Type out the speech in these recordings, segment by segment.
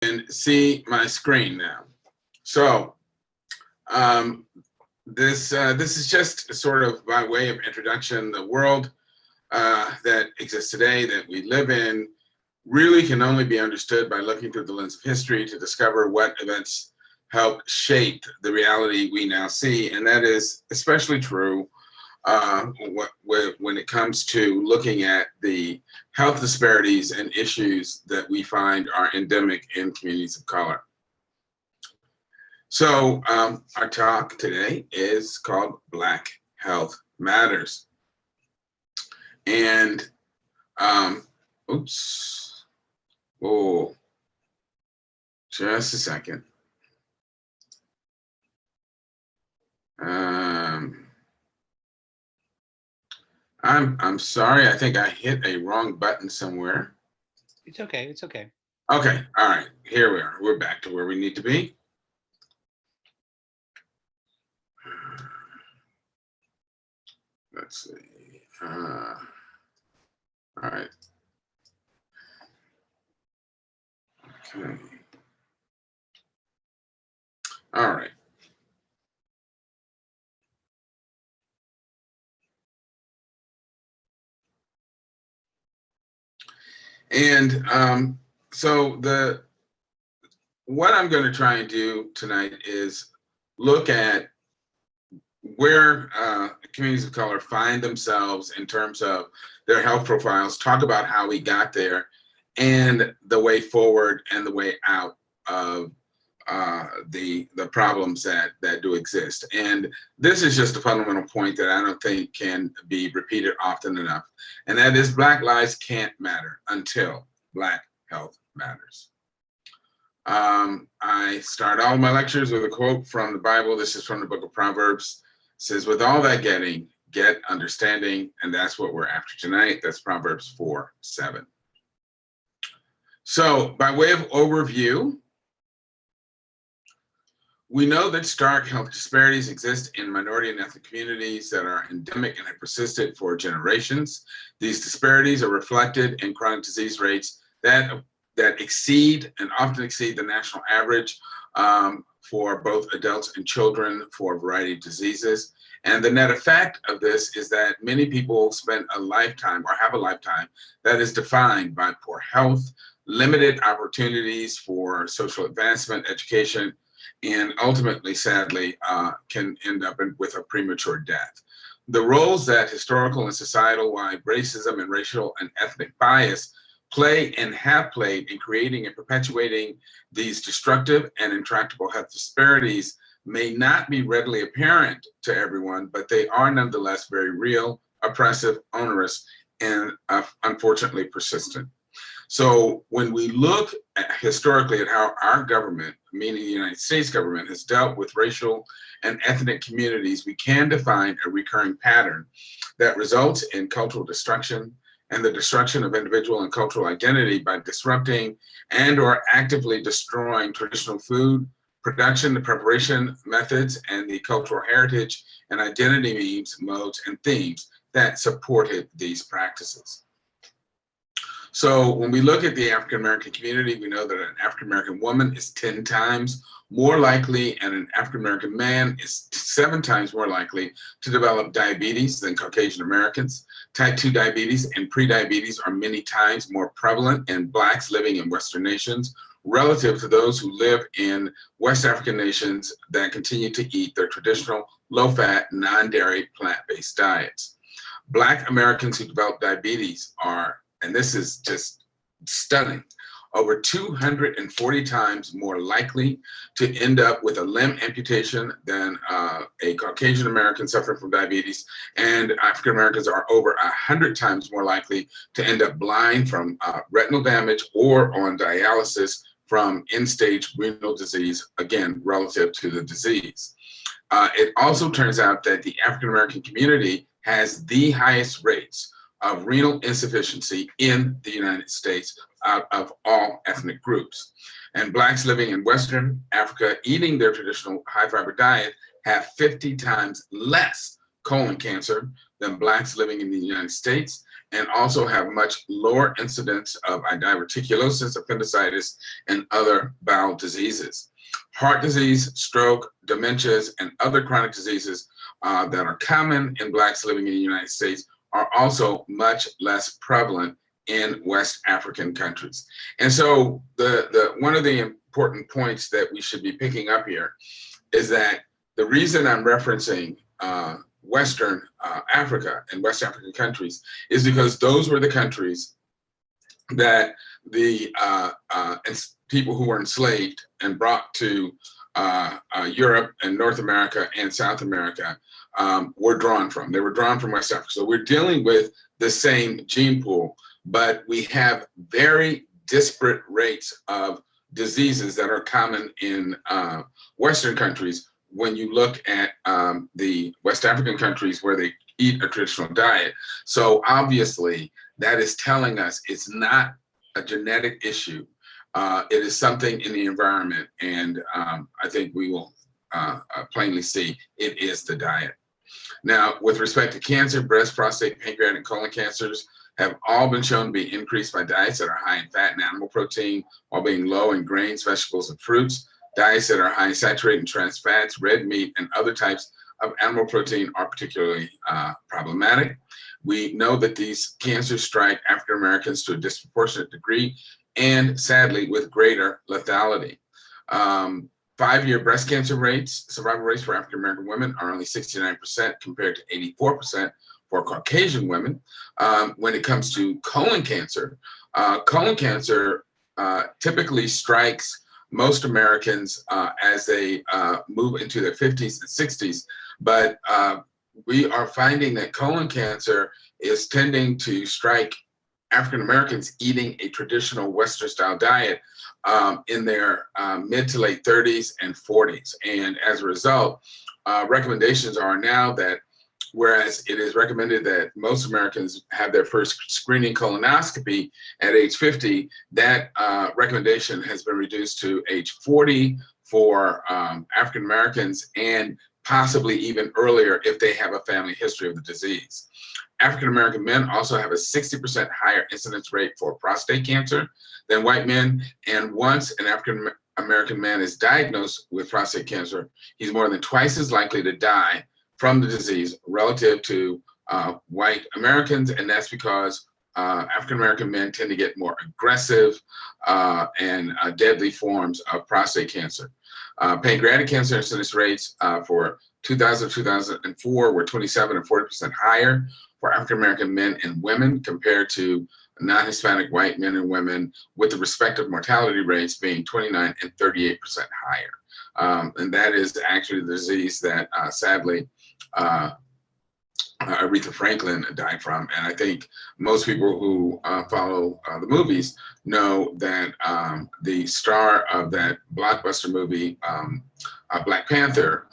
And see my screen now. So this is just sort of by way of introduction. The world that exists today, that we live in, really can only be understood by looking through the lens of history to discover what events helped shape the reality we now see. And that is especially true when it comes to looking at the health disparities and issues that we find are endemic in communities of color. So our talk today is called Black Health Matters. And, oops, whoa, just a second. I'm sorry, I think I hit a wrong button somewhere. It's okay, it's okay. Okay, all right, here we are. We're back to where we need to be. Let's see. All right. Okay. All right. And so what I'm going to try and do tonight is look at where communities of color find themselves in terms of their health profiles, talk about how we got there, and the way forward and the way out of the problems that do exist. And this is just a fundamental point that I don't think can be repeated often enough, and that is Black lives can't matter until Black health matters. I start all my lectures with a quote from the Bible. This is from the book of Proverbs. It says, with all that getting, get understanding, and that's what we're after tonight. That's Proverbs 4:7. So by way of overview, we know that stark health disparities exist in minority and ethnic communities that are endemic and have persisted for generations. These disparities are reflected in chronic disease rates that exceed and often exceed the national average for both adults and children for a variety of diseases. And the net effect of this is that many people spend a lifetime or have a lifetime that is defined by poor health, limited opportunities for social advancement, education, and ultimately, sadly, can end up with a premature death. The roles that historical and societal-wide racism and racial and ethnic bias play and have played in creating and perpetuating these destructive and intractable health disparities may not be readily apparent to everyone, but they are nonetheless very real, oppressive, onerous, and unfortunately persistent. So when we look historically at how our government, meaning the United States government, has dealt with racial and ethnic communities, we can define a recurring pattern that results in cultural destruction and the destruction of individual and cultural identity by disrupting and or actively destroying traditional food production, the preparation methods, and the cultural heritage and identity means, modes, and themes that supported these practices. So when we look at the African-American community, we know that an African-American woman is 10 times more likely and an African-American man is 7 times more likely to develop diabetes than Caucasian Americans. Type 2 diabetes and prediabetes are many times more prevalent in Blacks living in Western nations relative to those who live in West African nations that continue to eat their traditional low-fat, non-dairy, plant-based diets. Black Americans who develop diabetes are, and this is just stunning, over 240 times more likely to end up with a limb amputation than a Caucasian American suffering from diabetes, and African Americans are over 100 times more likely to end up blind from retinal damage or on dialysis from end-stage renal disease, again, relative to the disease. It also turns out that the African American community has the highest rates of renal insufficiency in the United States out of all ethnic groups. And Blacks living in Western Africa eating their traditional high fiber diet have 50 times less colon cancer than Blacks living in the United States, and also have much lower incidence of diverticulosis, appendicitis, and other bowel diseases. Heart disease, stroke, dementias, and other chronic diseases that are common in Blacks living in the United States are also much less prevalent in West African countries. And so one of the important points that we should be picking up here is that the reason I'm referencing Western Africa and West African countries is because those were the countries that the people who were enslaved and brought to Europe and North America and South America were drawn from. They were drawn from West Africa. So we're dealing with the same gene pool, but we have very disparate rates of diseases that are common in Western countries when you look at the West African countries where they eat a traditional diet. So obviously that is telling us it's not a genetic issue. It is something in the environment, and I think we will plainly see it is the diet. Now, with respect to cancer, breast, prostate, pancreatic, and colon cancers have all been shown to be increased by diets that are high in fat and animal protein while being low in grains, vegetables, and fruits. Diets that are high in saturated and trans fats, red meat, and other types of animal protein are particularly problematic. We know that these cancers strike African Americans to a disproportionate degree and sadly with greater lethality. 5-year breast cancer rates, survival rates for African American women are only 69% compared to 84% for Caucasian women. When it comes to colon cancer typically strikes most Americans as they move into their 50s and 60s, but we are finding that colon cancer is tending to strike African Americans eating a traditional Western style diet in their mid to late 30s and 40s. And as a result, recommendations are now that whereas it is recommended that most Americans have their first screening colonoscopy at age 50, that recommendation has been reduced to age 40 for African Americans, and possibly even earlier if they have a family history of the disease. African American men also have a 60% higher incidence rate for prostate cancer than white men, and once an African American man is diagnosed with prostate cancer, he's more than twice as likely to die from the disease relative to white Americans, and that's because African American men tend to get more aggressive and deadly forms of prostate cancer. Pancreatic cancer incidence rates for 2004 were 27 and 40% higher for African American men and women compared to non-Hispanic white men and women, with the respective mortality rates being 29 and 38% higher. And that is actually the disease that sadly Aretha Franklin died from. And I think most people who follow the movies know that the star of that blockbuster movie, Black Panther,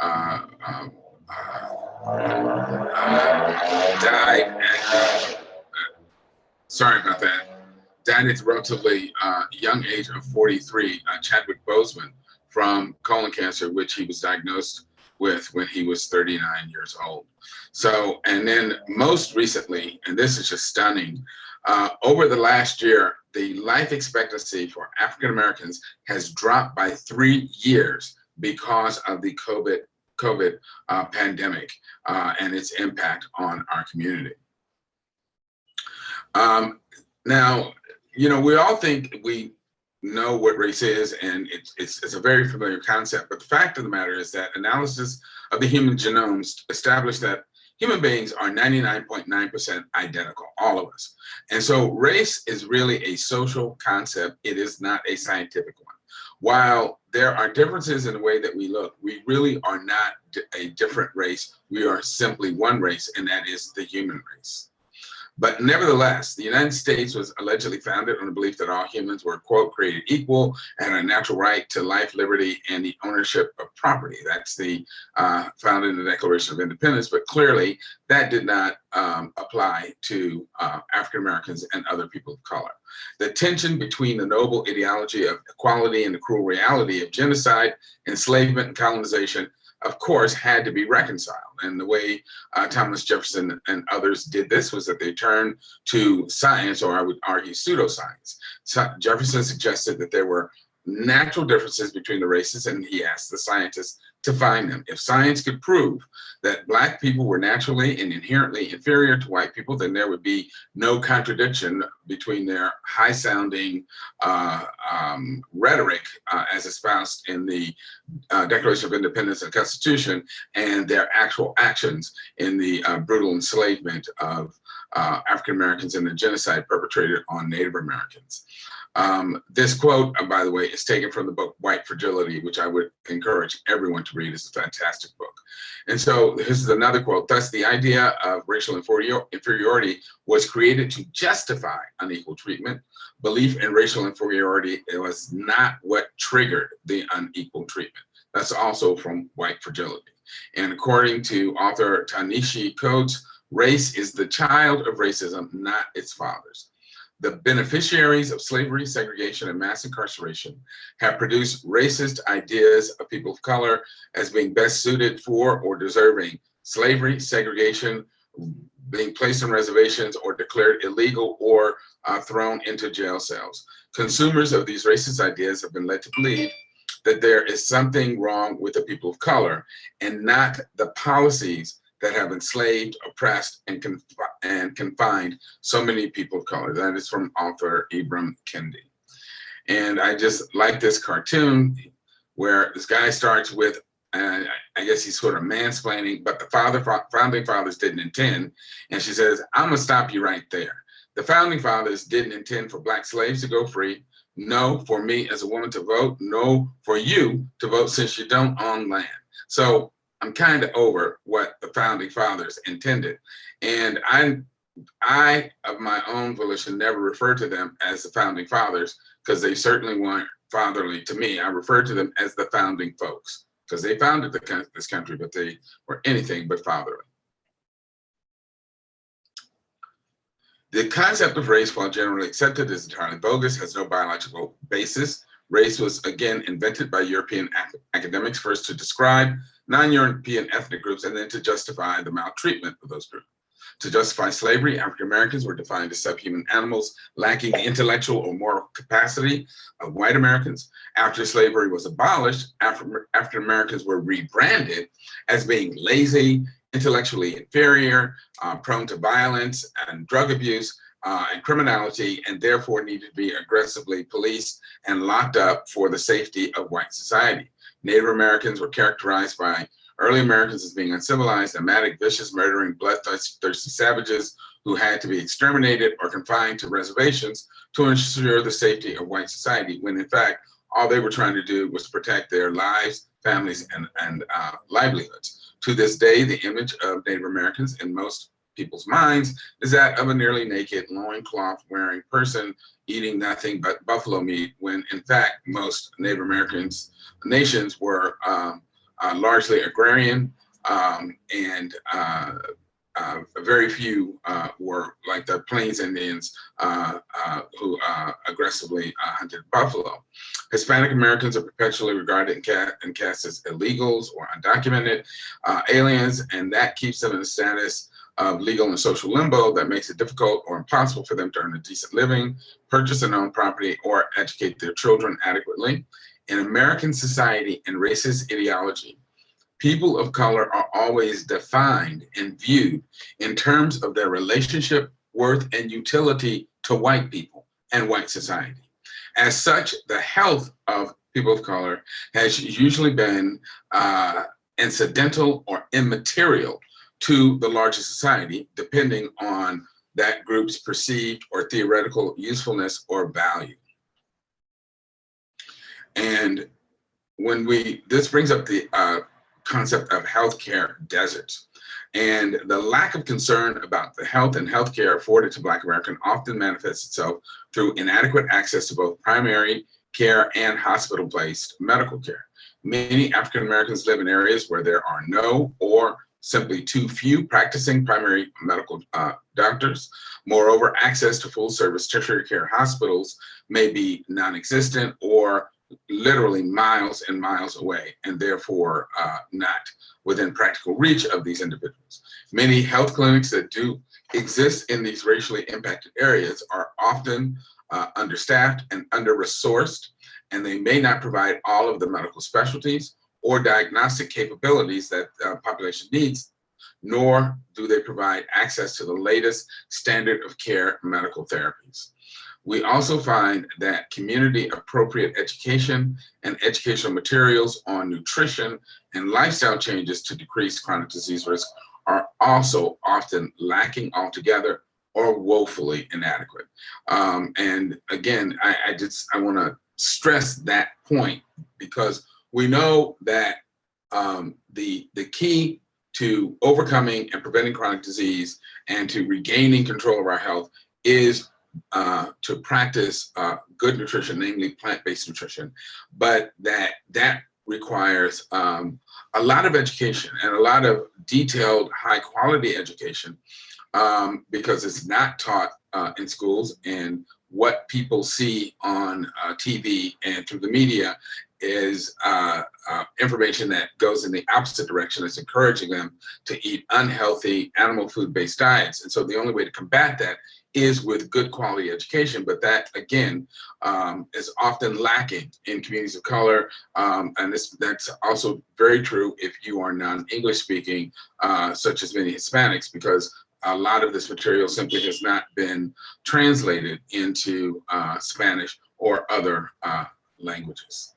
died at, sorry about that, died at a relatively young age of 43, Chadwick Boseman, from colon cancer, which he was diagnosed with when he was 39 years old. So, and then most recently, and this is just stunning, over the last year, the life expectancy for African Americans has dropped by 3 years because of the COVID pandemic and its impact on our community. Now, you know, we all think we know what race is, and it's a very familiar concept, but the fact of the matter is that analysis of the human genome established that human beings are 99.9% identical, all of us. And so race is really a social concept. It is not a scientific one. While there are differences in the way that we look, we really are not a different race. We are simply one race, and that is the human race. But nevertheless, the United States was allegedly founded on the belief that all humans were, quote, created equal and had a natural right to life, liberty, and the ownership of property. That's the found in the Declaration of Independence, but clearly that did not apply to African Americans and other people of color. The tension between the noble ideology of equality and the cruel reality of genocide, enslavement, and colonization of course, had to be reconciled. And the way Thomas Jefferson and others did this was that they turned to science, or I would argue pseudoscience. So Jefferson suggested that there were natural differences between the races, and he asked the scientists to find them. If science could prove that Black people were naturally and inherently inferior to white people, then there would be no contradiction between their high-sounding rhetoric as espoused in the Declaration of Independence and Constitution and their actual actions in the brutal enslavement of African Americans and the genocide perpetrated on Native Americans. This quote, by the way, is taken from the book White Fragility, which I would encourage everyone to read. It's a fantastic book. And so this is another quote. Thus, the idea of racial inferiority was created to justify unequal treatment. Belief in racial inferiority, it was not what triggered the unequal treatment. That's also from White Fragility. And according to author Ta-Nehisi Coates, race is the child of racism, not its fathers. The beneficiaries of slavery, segregation, and mass incarceration have produced racist ideas of people of color as being best suited for or deserving slavery, segregation, being placed on reservations or declared illegal or thrown into jail cells. Consumers of these racist ideas have been led to believe that there is something wrong with the people of color and not the policies that have enslaved, oppressed, and confined so many people of color. That is from author Ibram Kendi. And I just like this cartoon where this guy starts with, I guess he's sort of mansplaining, but the founding fathers didn't intend. And she says, I'm gonna stop you right there. The founding fathers didn't intend for Black slaves to go free. No, for me as a woman to vote. No, for you to vote since you don't own land. So I'm kind of over what the founding fathers intended. And I, of my own volition, never refer to them as the founding fathers because they certainly weren't fatherly to me. I refer to them as the founding folks because they founded this country, but they were anything but fatherly. The concept of race, while generally accepted, is entirely bogus, has no biological basis. Race was, again, invented by European academics first to describe non-European ethnic groups and then to justify the maltreatment of those groups. To justify slavery, African Americans were defined as subhuman animals lacking the intellectual or moral capacity of white Americans. After slavery was abolished, African Americans were rebranded as being lazy, intellectually inferior, prone to violence and drug abuse and criminality, and therefore needed to be aggressively policed and locked up for the safety of white society. Native Americans were characterized by early Americans as being uncivilized, nomadic, vicious, murdering, bloodthirsty savages who had to be exterminated or confined to reservations to ensure the safety of white society, when in fact, all they were trying to do was protect their lives, families, and livelihoods. To this day, the image of Native Americans in most people's minds is that of a nearly naked, loincloth wearing person eating nothing but buffalo meat, when in fact, most Native Americans nations were largely agrarian, and very few were like the Plains Indians who aggressively hunted buffalo. Hispanic Americans are perpetually regarded and cast as illegals or undocumented aliens, and that keeps them in the status of legal and social limbo that makes it difficult or impossible for them to earn a decent living, purchase and own property, or educate their children adequately. In American society and racist ideology, people of color are always defined and viewed in terms of their relationship, worth, and utility to white people and white society. As such, the health of people of color has usually been incidental or immaterial to the larger society, depending on that group's perceived or theoretical usefulness or value. And when this brings up the concept of healthcare deserts. And the lack of concern about the health and healthcare afforded to Black Americans often manifests itself through inadequate access to both primary care and hospital-based medical care. Many African Americans live in areas where there are no or simply too few practicing primary medical doctors. Moreover, access to full-service tertiary care hospitals may be non-existent or literally miles and miles away, and therefore not within practical reach of these individuals. Many health clinics that do exist in these racially impacted areas are often understaffed and under-resourced, and they may not provide all of the medical specialties or diagnostic capabilities that the population needs, nor do they provide access to the latest standard of care medical therapies. We also find that community appropriate education and educational materials on nutrition and lifestyle changes to decrease chronic disease risk are also often lacking altogether or woefully inadequate. And again, I want to stress that point, because we know that the key to overcoming and preventing chronic disease and to regaining control of our health is to practice good nutrition, namely plant-based nutrition, but that requires a lot of education and a lot of detailed, high-quality education, because it's not taught in schools, and what people see on TV and through the media is information that goes in the opposite direction. It's encouraging them to eat unhealthy animal food-based diets, and so the only way to combat that is with good quality education, but that again is often lacking in communities of color, and that's also very true if you are non-English speaking, such as many Hispanics, because a lot of this material simply has not been translated into Spanish or other languages.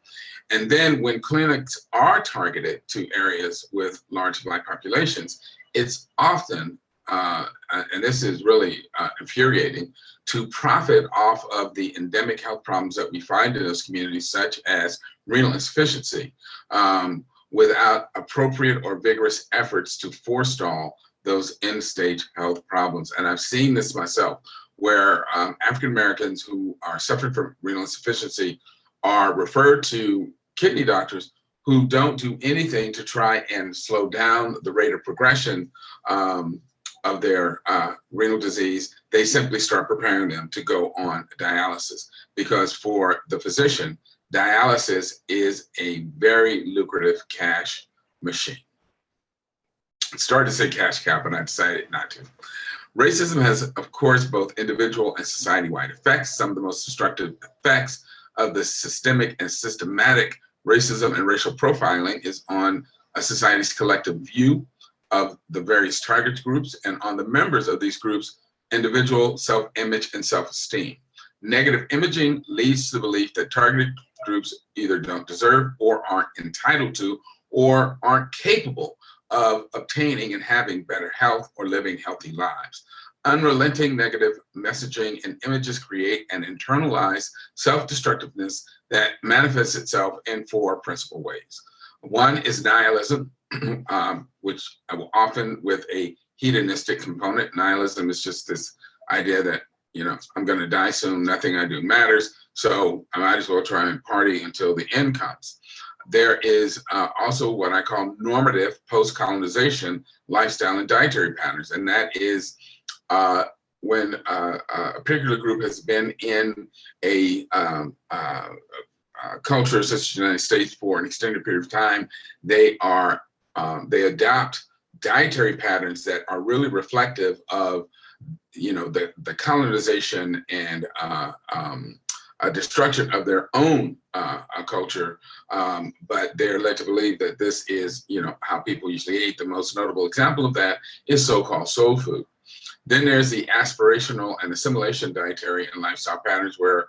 And then when clinics are targeted to areas with large Black populations, it's often, and this is really infuriating, to profit off of the endemic health problems that we find in those communities, such as renal insufficiency, without appropriate or vigorous efforts to forestall those end-stage health problems. And I've seen this myself, where African Americans who are suffering from renal insufficiency are referred to kidney doctors who don't do anything to try and slow down the rate of progression of their renal disease. They simply start preparing them to go on dialysis, because for the physician, dialysis is a very lucrative cash machine. I started to say cash cow, but I decided not to. Racism has, of course, both individual and society-wide effects. Some of the most destructive effects of the systemic and systematic racism and racial profiling is on a society's collective view of the various target groups and on the members of these groups' individual self-image and self-esteem. Negative imaging leads to the belief that targeted groups either don't deserve or aren't entitled to or aren't capable of obtaining and having better health or living healthy lives. Unrelenting negative messaging and images create an internalized self-destructiveness that manifests itself in four principal ways. One is nihilism, which often with a hedonistic component. Nihilism is just this idea that, you know, I'm going to die soon, nothing I do matters, so I might as well try and party until the end comes. There is also what I call normative post-colonization lifestyle and dietary patterns, and that is when a particular group has been in a culture such as the United States for an extended period of time, they adopt dietary patterns that are really reflective of, you know, the colonization and destruction of their own culture, but they're led to believe that this is, you know, how people usually eat. The most notable example of that is so-called soul food. Then there's the aspirational and assimilation dietary and lifestyle patterns, where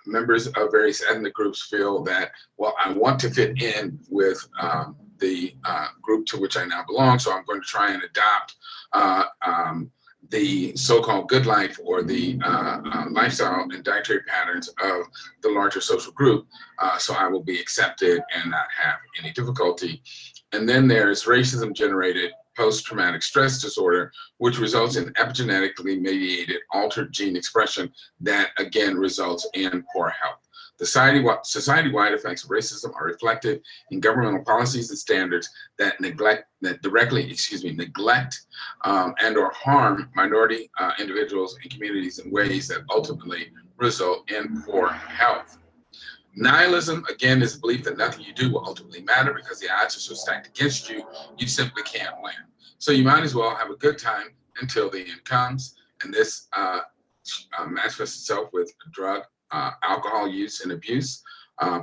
members of various ethnic groups feel that, well, I want to fit in with the group to which I now belong, so I'm going to try and adopt the so-called good life or the lifestyle and dietary patterns of the larger social group, so I will be accepted and not have any difficulty. And then there's racism-generated post-traumatic stress disorder, which results in epigenetically mediated altered gene expression that again results in poor health. The society-wide effects of racism are reflected in governmental policies and standards that directly neglect and or harm minority individuals and communities in ways that ultimately result in poor health. Nihilism, again, is a belief that nothing you do will ultimately matter because the odds are so stacked against you, you simply can't win. So you might as well have a good time until the end comes. And this manifests itself with drug, alcohol use and abuse,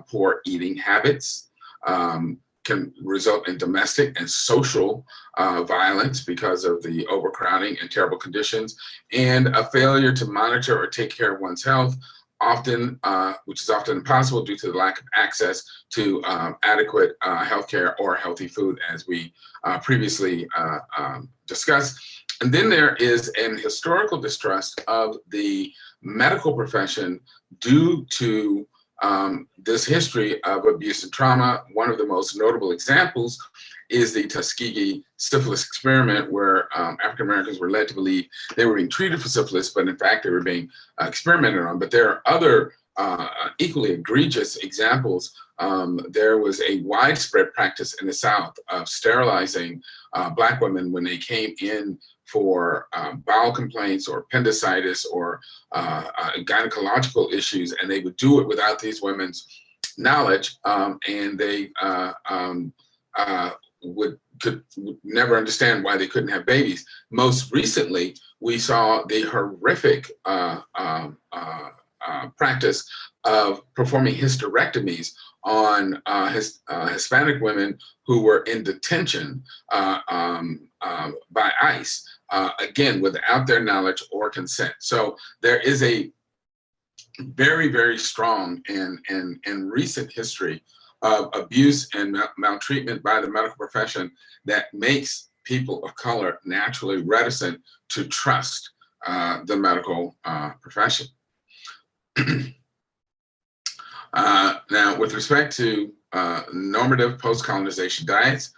poor eating habits, can result in domestic and social violence because of the overcrowding and terrible conditions, and a failure to monitor or take care of one's health, often, which is often impossible due to the lack of access to adequate healthcare or healthy food, as we previously discussed. And then there is an historical distrust of the medical profession due to this history of abuse and trauma. One of the most notable examples is the Tuskegee syphilis experiment, where African Americans were led to believe they were being treated for syphilis, but in fact they were being experimented on. But there are other equally egregious examples. There was a widespread practice in the South of sterilizing Black women when they came in for bowel complaints or appendicitis or gynecological issues, and they would do it without these women's knowledge, and they could never understand why they couldn't have babies. Most recently, we saw the horrific practice of performing hysterectomies on Hispanic women who were in detention by ICE, again, without their knowledge or consent. So there is a very, very strong and recent history of abuse and maltreatment by the medical profession that makes people of color naturally reticent to trust the medical profession. Now, with respect to normative post-colonization diets,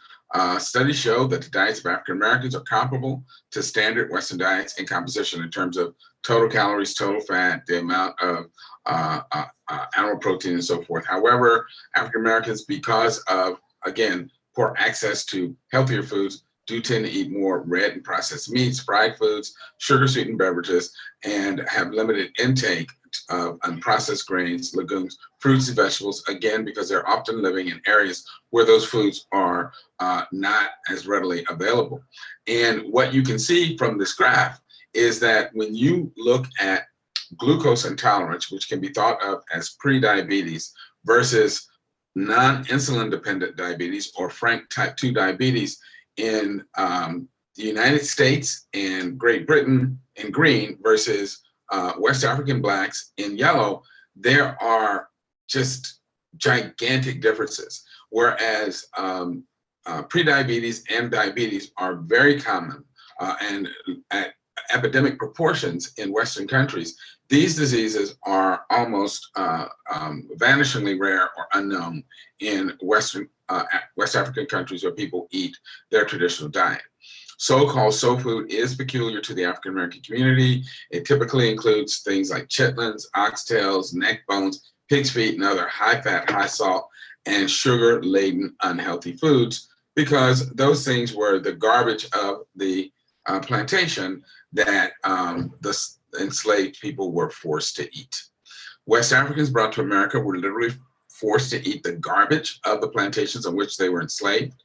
studies show that the diets of African Americans are comparable to standard Western diets in composition in terms of total calories, total fat, the amount of animal protein, and so forth. However, African Americans, because of, again, poor access to healthier foods, do tend to eat more red and processed meats, fried foods, sugar-sweetened beverages, and have limited intake of unprocessed grains, legumes, fruits, and vegetables, again, because they're often living in areas where those foods are not as readily available. And what you can see from this graph is that when you look at glucose intolerance, which can be thought of as pre-diabetes, versus non-insulin dependent diabetes or frank type 2 diabetes in the United States and Great Britain in green versus West African Blacks in yellow, there are just gigantic differences. Whereas prediabetes and diabetes are very common and at epidemic proportions in Western countries, these diseases are almost vanishingly rare or unknown in West African countries where people eat their traditional diet. So-called soul food is peculiar to the African American community. It typically includes things like chitlins, oxtails, neck bones, pig's feet, and other high-fat, high-salt, and sugar-laden unhealthy foods, because those things were the garbage of the plantation that the enslaved people were forced to eat. West Africans brought to America were literally forced to eat the garbage of the plantations on which they were enslaved.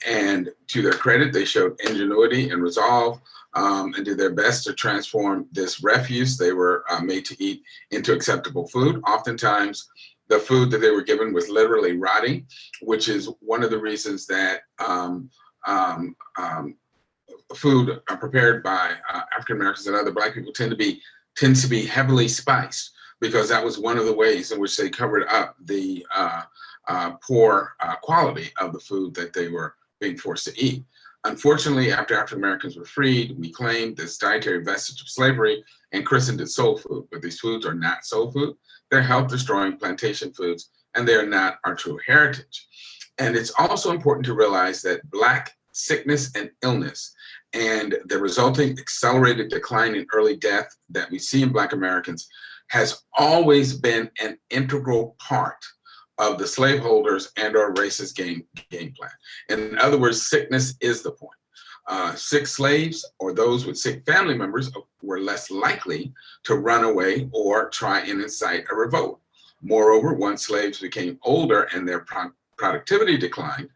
And to their credit, they showed ingenuity and resolve and did their best to transform this refuse they were made to eat into acceptable food. Oftentimes, the food that they were given was literally rotting, which is one of the reasons that food prepared by African Americans and other Black people tends to be heavily spiced, because that was one of the ways in which they covered up the poor quality of the food that they were being forced to eat. Unfortunately, after African Americans were freed, we claimed this dietary vestige of slavery and christened it soul food. But these foods are not soul food. They're health-destroying plantation foods, and they are not our true heritage. And it's also important to realize that Black sickness and illness and the resulting accelerated decline in early death that we see in Black Americans has always been an integral part of the slaveholders and or racist game plan. In other words, sickness is the point. Sick slaves or those with sick family members were less likely to run away or try and incite a revolt. Moreover, once slaves became older and their productivity declined,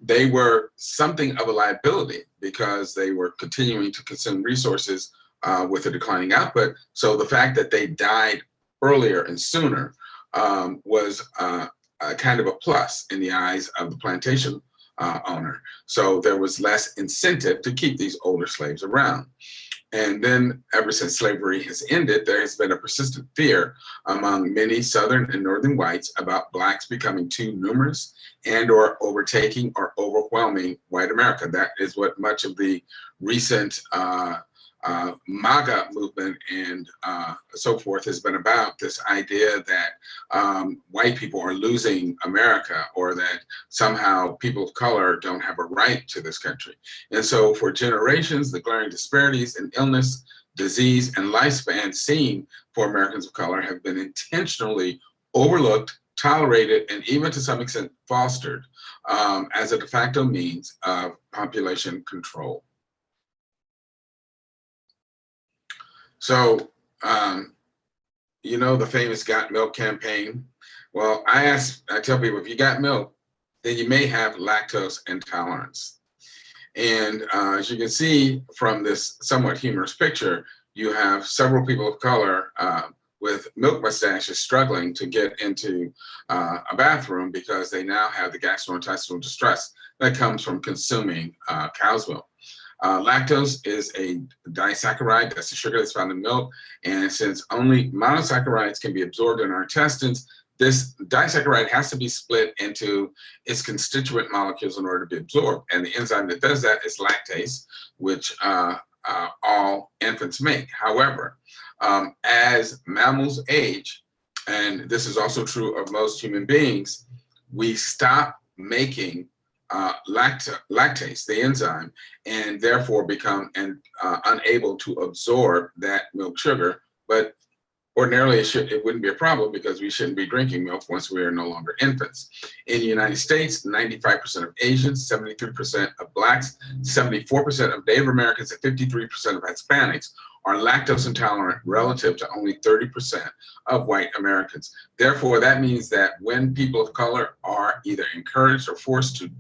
they were something of a liability because they were continuing to consume resources with a declining output. So the fact that they died earlier and sooner was kind of a plus in the eyes of the plantation owner. So there was less incentive to keep these older slaves around. And then ever since slavery has ended, there has been a persistent fear among many Southern and Northern whites about Blacks becoming too numerous and or overtaking or overwhelming white America. That is what much of the recent MAGA movement and so forth has been about, this idea that white people are losing America, or that somehow people of color don't have a right to this country. And so for generations, the glaring disparities in illness, disease, and lifespan seen for Americans of color have been intentionally overlooked, tolerated, and even to some extent fostered as a de facto means of population control. So, you know, the famous Got Milk campaign. Well, I tell people, if you got milk, then you may have lactose intolerance. And as you can see from this somewhat humorous picture, you have several people of color with milk mustaches struggling to get into a bathroom because they now have the gastrointestinal distress that comes from consuming cow's milk. Lactose is a disaccharide, that's the sugar that's found in milk, and since only monosaccharides can be absorbed in our intestines, this disaccharide has to be split into its constituent molecules in order to be absorbed, and the enzyme that does that is lactase, which all infants make. However, as mammals age, and this is also true of most human beings, we stop making lactase, the enzyme, and therefore become unable to absorb that milk sugar. But ordinarily it wouldn't be a problem because we shouldn't be drinking milk once we are no longer infants. In the United States, 95% of Asians, 73% of Blacks, 74% of Native Americans, and 53% of Hispanics are lactose intolerant relative to only 30% of white Americans. Therefore, that means that when people of color are either encouraged or forced to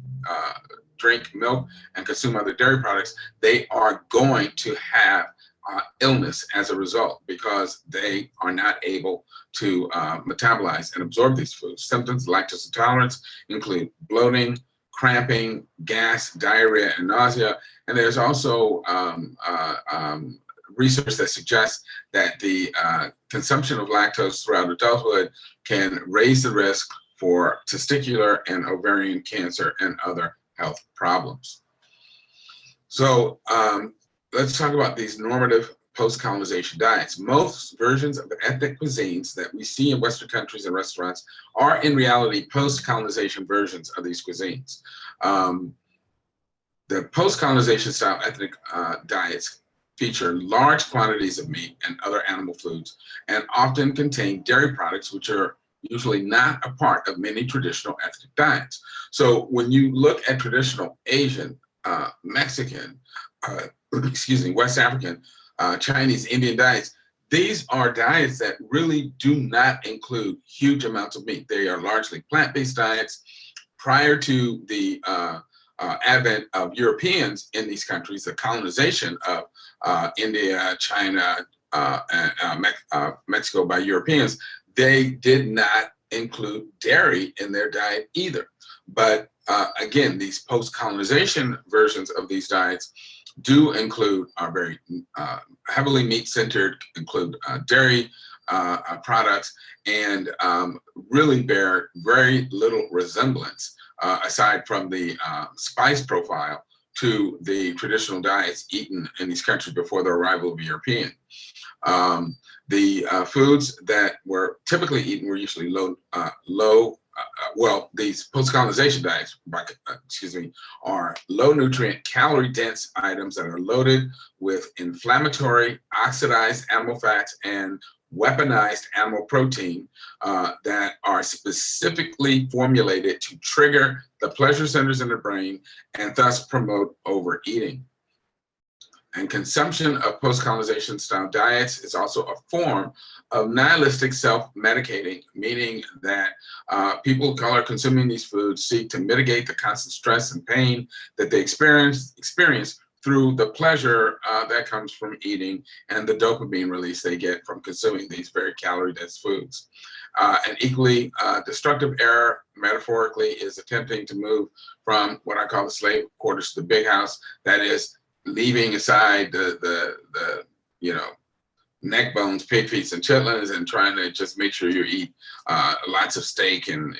drink milk and consume other dairy products, they are going to have illness as a result because they are not able to metabolize and absorb these foods. Symptoms of lactose intolerance include bloating, cramping, gas, diarrhea, and nausea. And there's also research that suggests that the consumption of lactose throughout adulthood can raise the risk for testicular and ovarian cancer and other health problems. So let's talk about these normative post-colonization diets. Most versions of ethnic cuisines that we see in Western countries and restaurants are in reality post-colonization versions of these cuisines. The post-colonization style ethnic diets feature large quantities of meat and other animal foods and often contain dairy products, which are usually not a part of many traditional ethnic diets. So when you look at traditional Asian, Mexican, West African, Chinese, Indian diets, these are diets that really do not include huge amounts of meat. They are largely plant-based diets. Prior to the advent of Europeans in these countries, the colonization of India, China, and Mexico by Europeans, they did not include dairy in their diet either. But again, these post-colonization versions of these diets do include, are very heavily meat-centered, include dairy products, and really bear very little resemblance, aside from the spice profile, to the traditional diets eaten in these countries before the arrival of the European. The foods that were typically eaten were usually well, these post-colonization diets, are low nutrient, calorie dense items that are loaded with inflammatory, oxidized animal fats and weaponized animal protein that are specifically formulated to trigger the pleasure centers in the brain and thus promote overeating. And consumption of post-colonization style diets is also a form of nihilistic self-medicating, meaning that people of color consuming these foods seek to mitigate the constant stress and pain that they experience through the pleasure that comes from eating and the dopamine release they get from consuming these very calorie-dense foods. An equally destructive error, metaphorically, is attempting to move from what I call the slave quarters to the big house. That is, leaving aside the neck bones, pig feet, and chitlins, and trying to just make sure you eat lots of steak and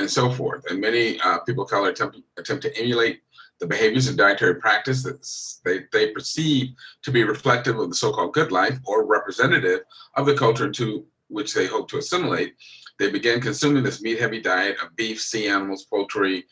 so forth. And many people of color attempt to emulate the behaviors of dietary practice that they perceive to be reflective of the so-called good life or representative of the culture to which they hope to assimilate. They begin consuming this meat-heavy diet of beef, sea animals, poultry,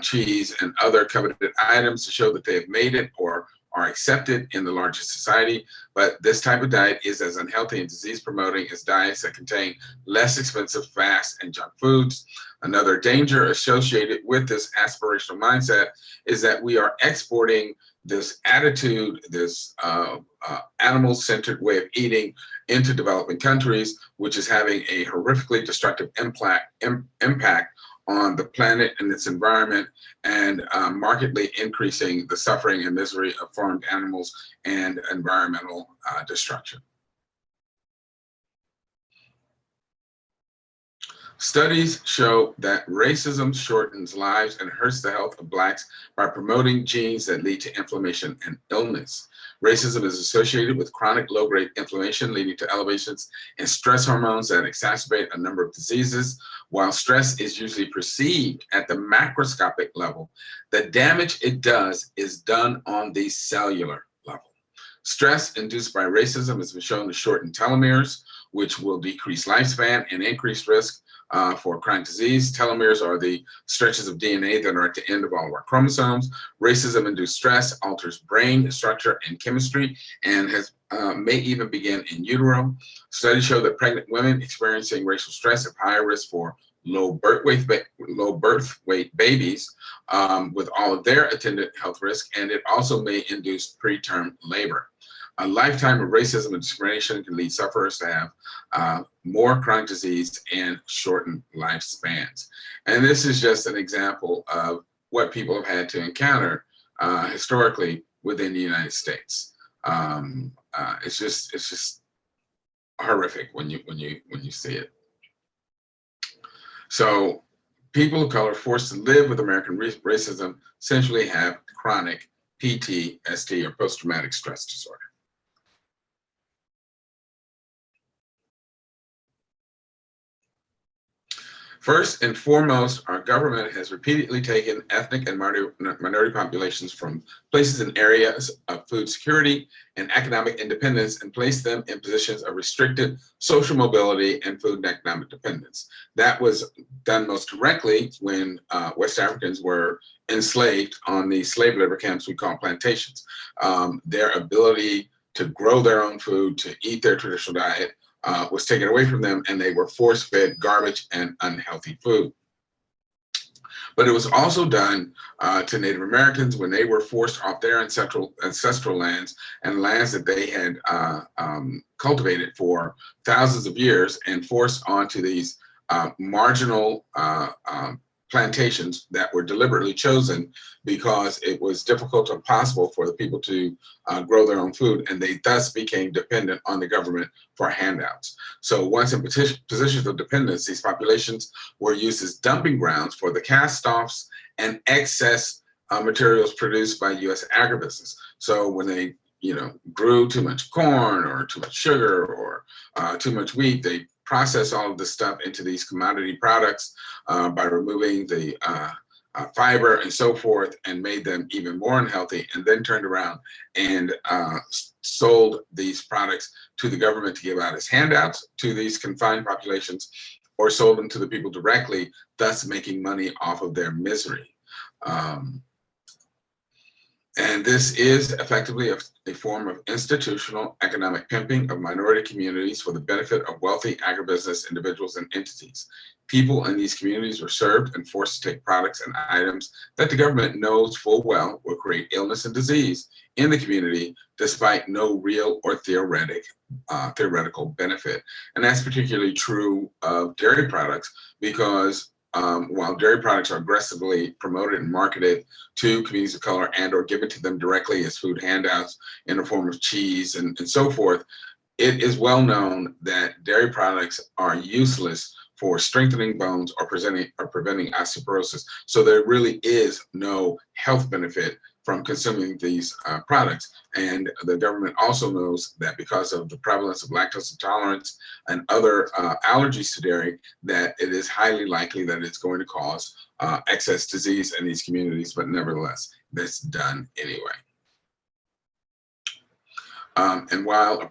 cheese, and other coveted items to show that they have made it or are accepted in the larger society. But this type of diet is as unhealthy and disease-promoting as diets that contain less expensive fast and junk foods. Another danger associated with this aspirational mindset is that we are exporting this attitude, this animal-centered way of eating into developing countries, which is having a horrifically destructive impact on the planet and its environment, and markedly increasing the suffering and misery of farmed animals and environmental destruction. Studies show that racism shortens lives and hurts the health of Blacks by promoting genes that lead to inflammation and illness. Racism is associated with chronic low-grade inflammation, leading to elevations in stress hormones that exacerbate a number of diseases. While stress is usually perceived at the macroscopic level, the damage it does is done on the cellular level. Stress induced by racism has been shown to shorten telomeres, which will decrease lifespan and increase risk for chronic disease. Telomeres are the stretches of DNA that are at the end of all of our chromosomes. Racism-induced stress alters brain structure and chemistry and may even begin in utero. Studies show that pregnant women experiencing racial stress have higher risk for low birth weight babies with all of their attendant health risk, and it also may induce preterm labor. A lifetime of racism and discrimination can lead sufferers to have more chronic disease and shortened lifespans. And this is just an example of what people have had to encounter historically within the United States. It's just horrific when you see it. So people of color forced to live with American racism essentially have chronic PTSD, or post-traumatic stress disorder. First and foremost, our government has repeatedly taken ethnic and minority populations from places and areas of food security and economic independence and placed them in positions of restricted social mobility and food and economic dependence. That was done most directly when West Africans were enslaved on the slave labor camps we call plantations. Their ability to grow their own food, to eat their traditional diet, was taken away from them, and they were force-fed garbage and unhealthy food. But it was also done to Native Americans when they were forced off their ancestral lands and lands that they had cultivated for thousands of years, and forced onto these marginal plantations that were deliberately chosen because it was difficult or impossible for the people to grow their own food, and they thus became dependent on the government for handouts. So once in positions of dependence, these populations were used as dumping grounds for the cast-offs and excess materials produced by U.S. agribusiness. So when they grew too much corn or too much sugar or too much wheat, they process all of this stuff into these commodity products by removing the fiber and so forth, and made them even more unhealthy, and then turned around and sold these products to the government to give out as handouts to these confined populations, or sold them to the people directly, thus making money off of their misery. And this is effectively a form of institutional economic pimping of minority communities for the benefit of wealthy agribusiness individuals and entities. People in these communities were served and forced to take products and items that the government knows full well will create illness and disease in the community, despite no real or theoretical benefit. And that's particularly true of dairy products, because while dairy products are aggressively promoted and marketed to communities of color and or given to them directly as food handouts in the form of cheese and so forth, it is well known that dairy products are useless for strengthening bones or preventing osteoporosis. So there really is no health benefit from consuming these products. And the government also knows that because of the prevalence of lactose intolerance and other allergies to dairy, that it is highly likely that it's going to cause excess disease in these communities, but nevertheless, that's done anyway. And while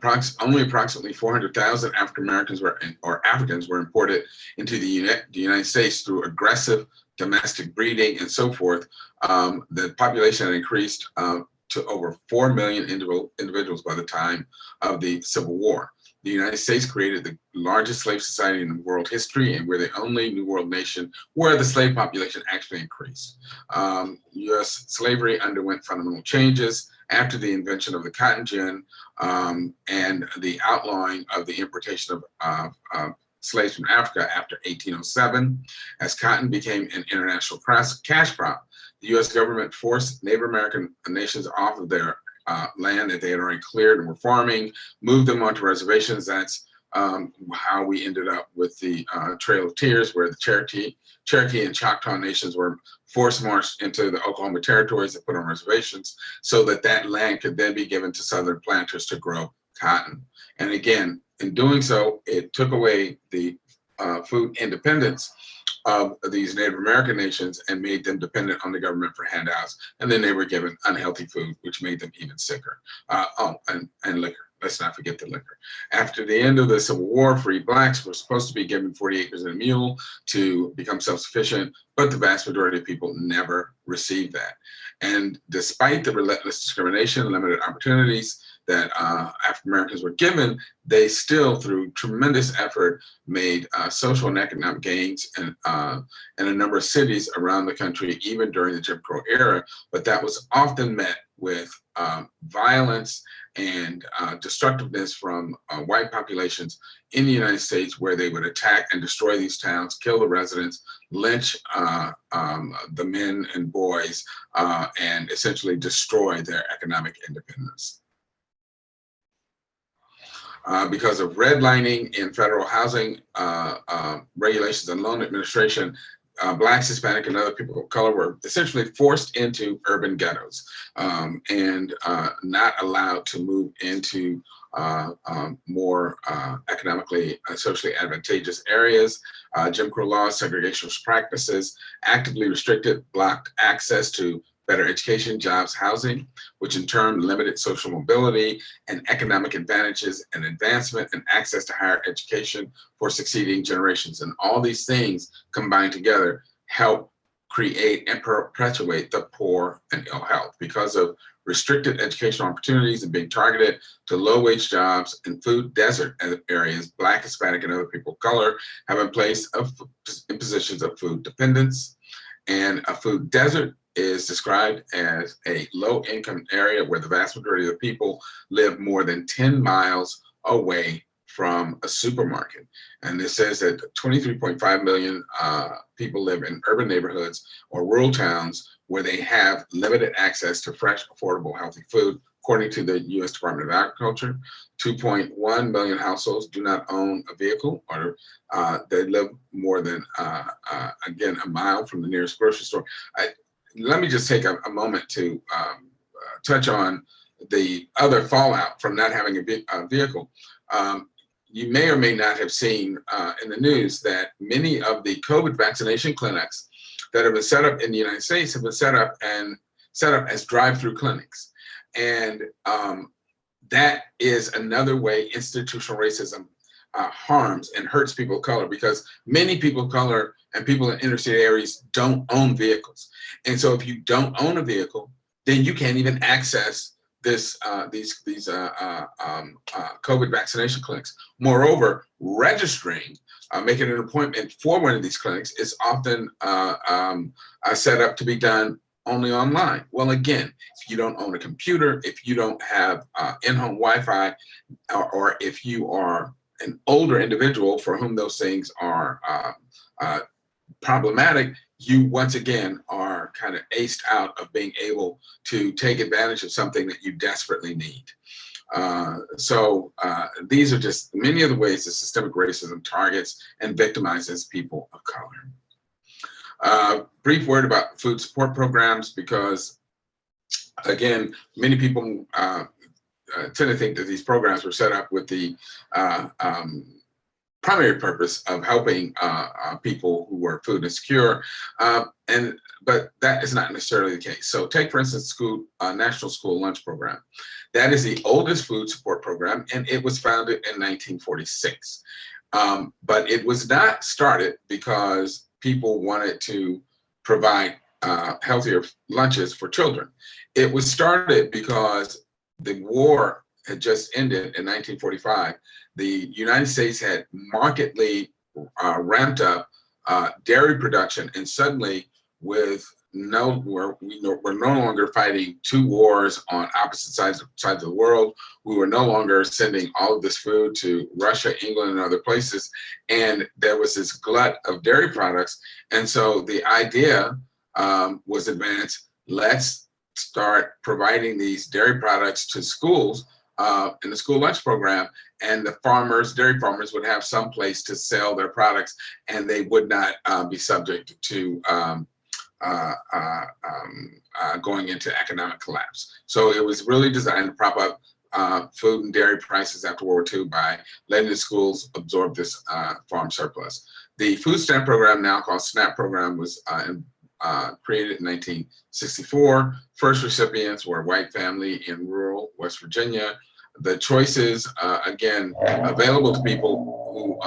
only approximately 400,000 African Americans or Africans were imported into the United States through aggressive domestic breeding and so forth, the population had increased to over 4 million individuals by the time of the Civil War. The United States created the largest slave society in world history, and we're the only New World nation where the slave population actually increased. U.S. slavery underwent fundamental changes after the invention of the cotton gin and the outlawing of the importation of slaves from Africa after 1807. As cotton became an international cash crop, the U.S. government forced Native American nations off of their land that they had already cleared and were farming, moved them onto reservations. That's how we ended up with the Trail of Tears, where the Cherokee and Choctaw nations were forced marched into the Oklahoma territories and put on reservations so that that land could then be given to Southern planters to grow cotton. And again, in doing so, it took away the food independence of these Native American nations and made them dependent on the government for handouts. And then they were given unhealthy food, which made them even sicker. And liquor. Let's not forget the liquor. After the end of the Civil War, free blacks were supposed to be given 40 acres and a mule to become self-sufficient, but the vast majority of people never received that. And despite the relentless discrimination, limited opportunities that African Americans were given, they still, through tremendous effort, made social and economic gains in a number of cities around the country, even during the Jim Crow era. But that was often met with violence and destructiveness from white populations in the United States, where they would attack and destroy these towns, kill the residents, lynch the men and boys, and essentially destroy their economic independence. Because of redlining in federal housing regulations and loan administration, Blacks, Hispanic, and other people of color were essentially forced into urban ghettos and not allowed to move into more economically and socially advantageous areas. Jim Crow laws, segregationist practices actively restricted Black access to better education, jobs, housing, which in turn limited social mobility and economic advantages and advancement and access to higher education for succeeding generations. And all these things combined together help create and perpetuate the poor and ill health because of restricted educational opportunities and being targeted to low-wage jobs in food desert areas. Black, Hispanic, and other people of color have been placed in positions of food dependence. And a food desert is described as a low-income area where the vast majority of the people live more than 10 miles away from a supermarket. And it says that 23.5 million people live in urban neighborhoods or rural towns where they have limited access to fresh, affordable, healthy food. According to the U.S. Department of Agriculture, 2.1 million households do not own a vehicle, or they live more than, again, a mile from the nearest grocery store. Let me just take a moment to touch on the other fallout from not having a vehicle. You may or may not have seen in the news that many of the COVID vaccination clinics that have been set up in the United States have been set up as drive-through clinics. And that is another way institutional racism harms and hurts people of color, because many people of color and people in inner city areas don't own vehicles. And so if you don't own a vehicle, then you can't even access these COVID vaccination clinics. Moreover, registering, making an appointment for one of these clinics is often set up to be done only online. Well, again, if you don't own a computer, if you don't have in-home Wi-Fi, or if you are an older individual for whom those things are problematic, you once again are kind of aced out of being able to take advantage of something that you desperately need. These are just many of the ways that systemic racism targets and victimizes people of color. Brief word about food support programs, because again, many people tend to think that these programs were set up with the primary purpose of helping people who were food insecure, but that is not necessarily the case. So take, for instance, National School Lunch Program. That is the oldest food support program, and it was founded in 1946. But it was not started because people wanted to provide healthier lunches for children. It was started because the war had just ended in 1945. The United States had markedly ramped up dairy production, and suddenly, we're no longer fighting two wars on opposite sides of the world. We were no longer sending all of this food to Russia, England, and other places, and there was this glut of dairy products. And so the idea was advanced: let's start providing these dairy products to schools in the school lunch program, and the dairy farmers would have some place to sell their products, and they would not be subject to going into economic collapse. So it was really designed to prop up food and dairy prices after World War II by letting the schools absorb this farm surplus. The food stamp program, now called SNAP program, was created in 1964. First recipients were a white family in rural West Virginia. The choices, again, available to people who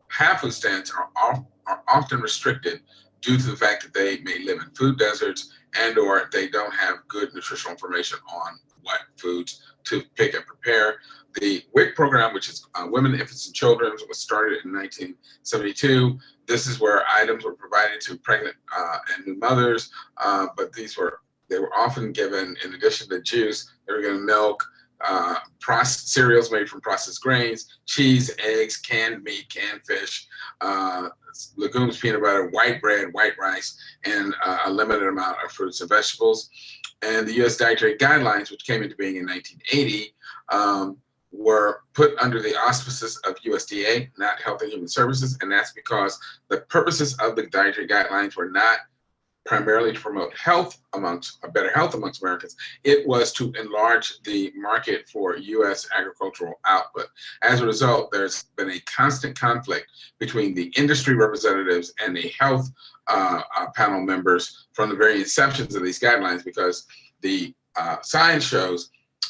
have food stamps are often restricted due to the fact that they may live in food deserts and or they don't have good nutritional information on what foods to pick and prepare. The WIC program, which is Women, Infants, and Children, was started in 1972. This is where items were provided to pregnant and new mothers, but they were often given, in addition to juice, they were given milk, processed cereals made from processed grains, cheese, eggs, canned meat, canned fish, legumes, peanut butter, white bread, white rice, and a limited amount of fruits and vegetables. And the U.S. Dietary Guidelines, which came into being in 1980, were put under the auspices of USDA, not Health and Human Services, and that's because the purposes of the Dietary Guidelines were not primarily to promote better health amongst Americans. It was to enlarge the market for U.S. agricultural output. As a result, there's been a constant conflict between the industry representatives and the health panel members from the very inceptions of these guidelines, because the science shows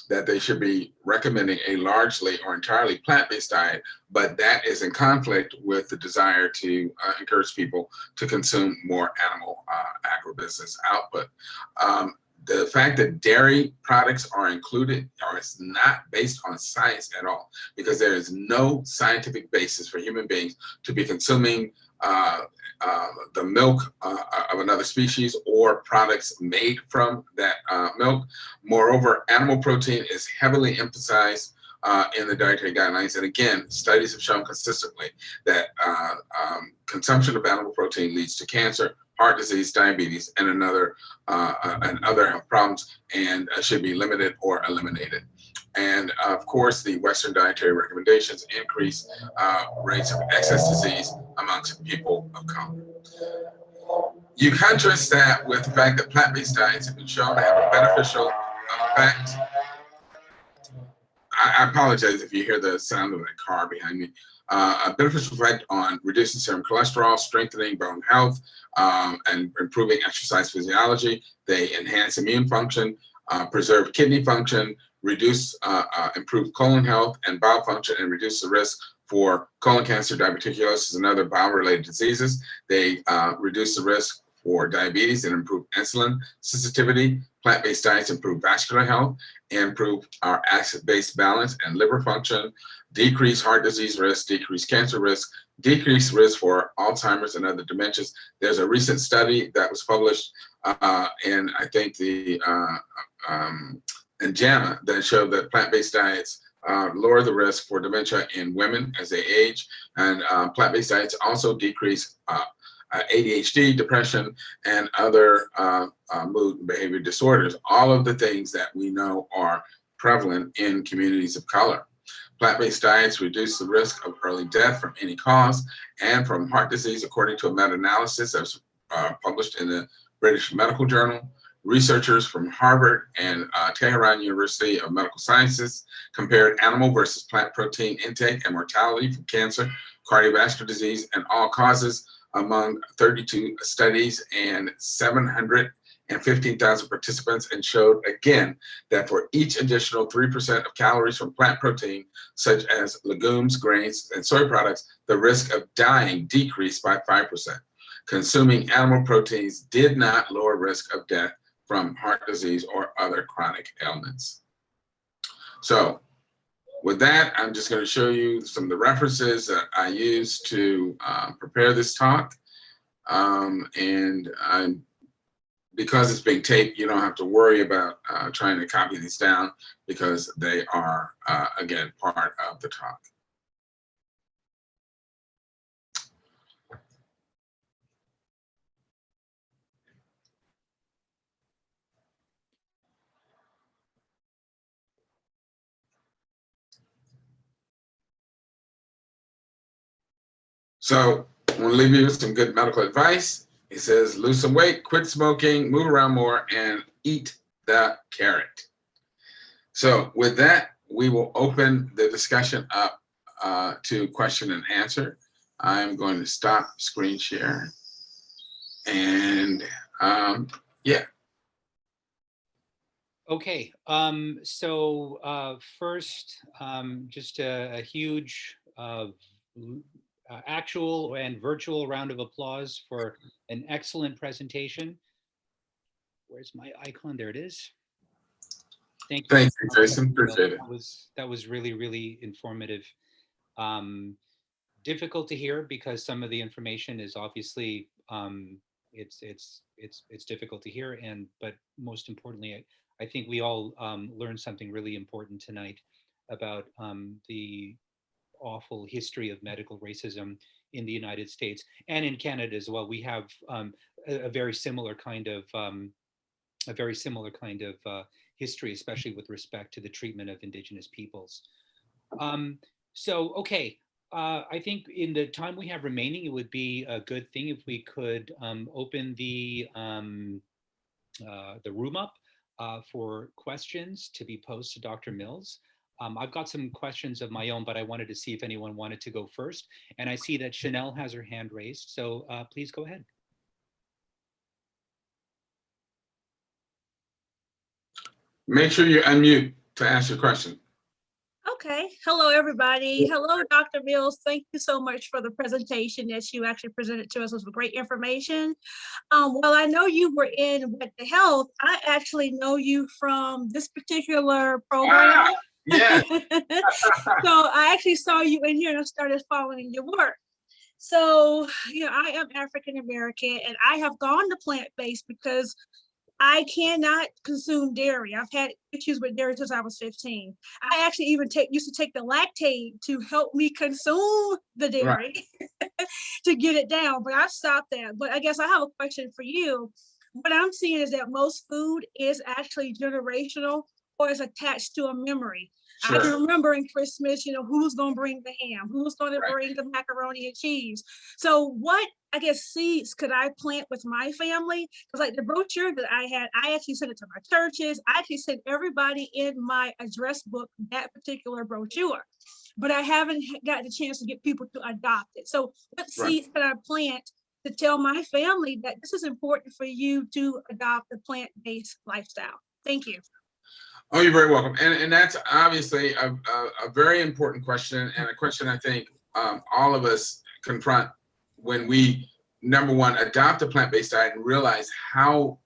that they should be recommending a largely or entirely plant-based diet, but that is in conflict with the desire to encourage people to consume more animal agribusiness output. The fact that dairy products are included is not based on science at all, because there is no scientific basis for human beings to be consuming the milk of another species or products made from that milk. Moreover, animal protein is heavily emphasized in the dietary guidelines. And again, studies have shown consistently that consumption of animal protein leads to cancer, heart disease, diabetes, and other health problems, and should be limited or eliminated. And of course, the Western dietary recommendations increase rates of excess disease amongst people of color. You contrast that with the fact that plant-based diets have been shown to have a beneficial effect. I apologize if you hear the sound of a car behind me. A beneficial effect on reducing serum cholesterol, strengthening bone health, and improving exercise physiology. They enhance immune function, preserve kidney function, improve colon health and bowel function, and reduce the risk for colon cancer, diverticulosis, and other bowel-related diseases. They reduce the risk for diabetes and improve insulin sensitivity. Plant-based diets improve vascular health, improve our acid-base balance and liver function, decrease heart disease risk, decrease cancer risk, decrease risk for Alzheimer's and other dementias. There's a recent study that was published in, I think, in JAMA that showed that plant-based diets lower the risk for dementia in women as they age, and plant-based diets also decrease ADHD, depression, and other mood and behavior disorders, all of the things that we know are prevalent in communities of color. Plant-based diets reduce the risk of early death from any cause and from heart disease, according to a meta-analysis that was published in the British Medical Journal. Researchers from Harvard and Tehran University of Medical Sciences compared animal versus plant protein intake and mortality from cancer, cardiovascular disease, and all causes among 32 studies and 715,000 participants, and showed again that for each additional 3% of calories from plant protein, such as legumes, grains, and soy products, the risk of dying decreased by 5%. Consuming animal proteins did not lower risk of death from heart disease or other chronic ailments. So with that, I'm just going to show you some of the references that I used to prepare this talk. Because it's being taped, you don't have to worry about trying to copy these down, because they are, again, part of the talk. So I'm going to leave you with some good medical advice. It says, lose some weight, quit smoking, move around more, and eat the carrot. So with that, we will open the discussion up to question and answer. I'm going to stop screen share. And yeah. Okay, so first, just a huge actual and virtual round of applause for an excellent presentation. Where's my icon? There it is. Thank you. Thank you, Jason. Appreciate it. That was really, really informative. Difficult to hear because some of the information is obviously it's difficult to hear, but most importantly, I think we all learned something really important tonight about the awful history of medical racism in the United States and in Canada as well. We have a very similar kind of history, especially with respect to the treatment of Indigenous peoples. So, okay, I think in the time we have remaining, it would be a good thing if we could open the room up for questions to be posed to Dr. Mills. I've got some questions of my own, but I wanted to see if anyone wanted to go first. And I see that Chanel has her hand raised, so please go ahead. Make sure you unmute to ask your question. Okay. Hello, everybody. Hello, Dr. Mills. Thank you so much for the presentation that you actually presented to us. It was great information. Well, I know you were in Wic Health. I actually know you from this particular program. Yeah. So I actually saw you in here and I started following your work. So, I am African American and I have gone to plant-based because I cannot consume dairy. I've had issues with dairy since I was 15. I actually even used to take the lactate to help me consume the dairy to get it down, but I stopped that. But I guess I have a question for you. What I'm seeing is that most food is actually generational or is attached to a memory. Sure. I can remember in Christmas, who's going to bring the ham, who's going to bring the macaroni and cheese. So what, I guess, seeds could I plant with my family? Because like the brochure that I had, I actually sent it to my churches. I actually sent everybody in my address book that particular brochure, but I haven't got the chance to get people to adopt it. So what seeds can I plant to tell my family that this is important for you to adopt a plant-based lifestyle? Thank you. Oh, you're very welcome. And that's obviously a very important question, and a question I think all of us confront when we, number one, adopt a plant-based diet and realize how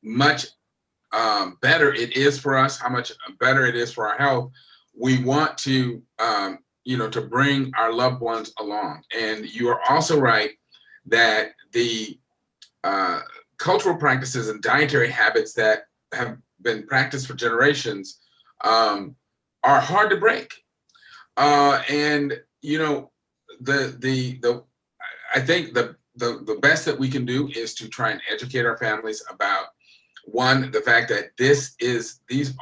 much better it is for us, how much better it is for our health, we want to, to bring our loved ones along. And you are also right that the cultural practices and dietary habits that have been practiced for generations are hard to break. And I think the best that we can do is to try and educate our families about, one, the fact that these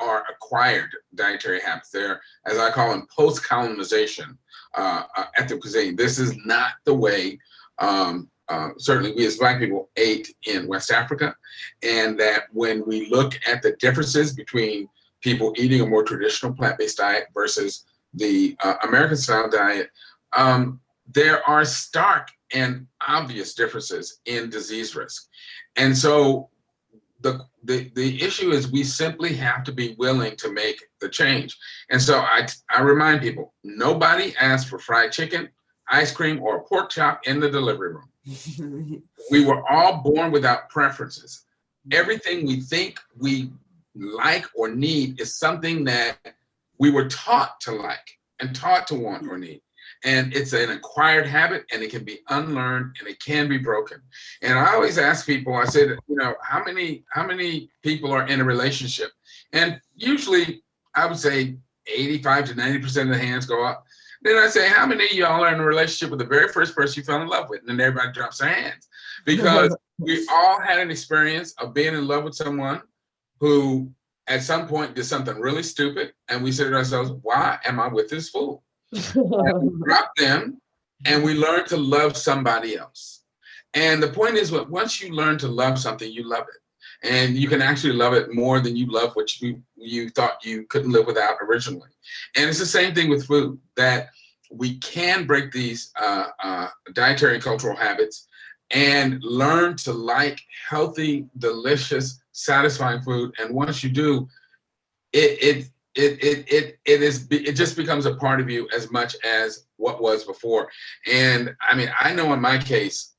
are acquired dietary habits. They're, as I call them, post-colonization ethnic cuisine. This is not the way certainly we as Black people ate in West Africa, and that when we look at the differences between people eating a more traditional plant-based diet versus the American-style diet, there are stark and obvious differences in disease risk. And so the issue is we simply have to be willing to make the change. And so I remind people, nobody asked for fried chicken, ice cream, or a pork chop in the delivery room. We were all born without preferences. Everything we think we like or need is something that we were taught to like and taught to want or need. And it's an acquired habit, and it can be unlearned, and it can be broken. And I always ask people, I said, how many people are in a relationship? And usually I would say 85 to 90% of the hands go up. Then I say, how many of y'all are in a relationship with the very first person you fell in love with? And then everybody drops their hands, because we all had an experience of being in love with someone who at some point did something really stupid. And we said to ourselves, why am I with this fool? And we drop them, and we learn to love somebody else. And the point is, once you learn to love something, you love it. And you can actually love it more than you love what you thought you couldn't live without originally. And it's the same thing with food, that we can break these dietary and cultural habits and learn to like healthy, delicious, satisfying food. And once you do, it just becomes a part of you as much as what was before. And I mean, I know in my case,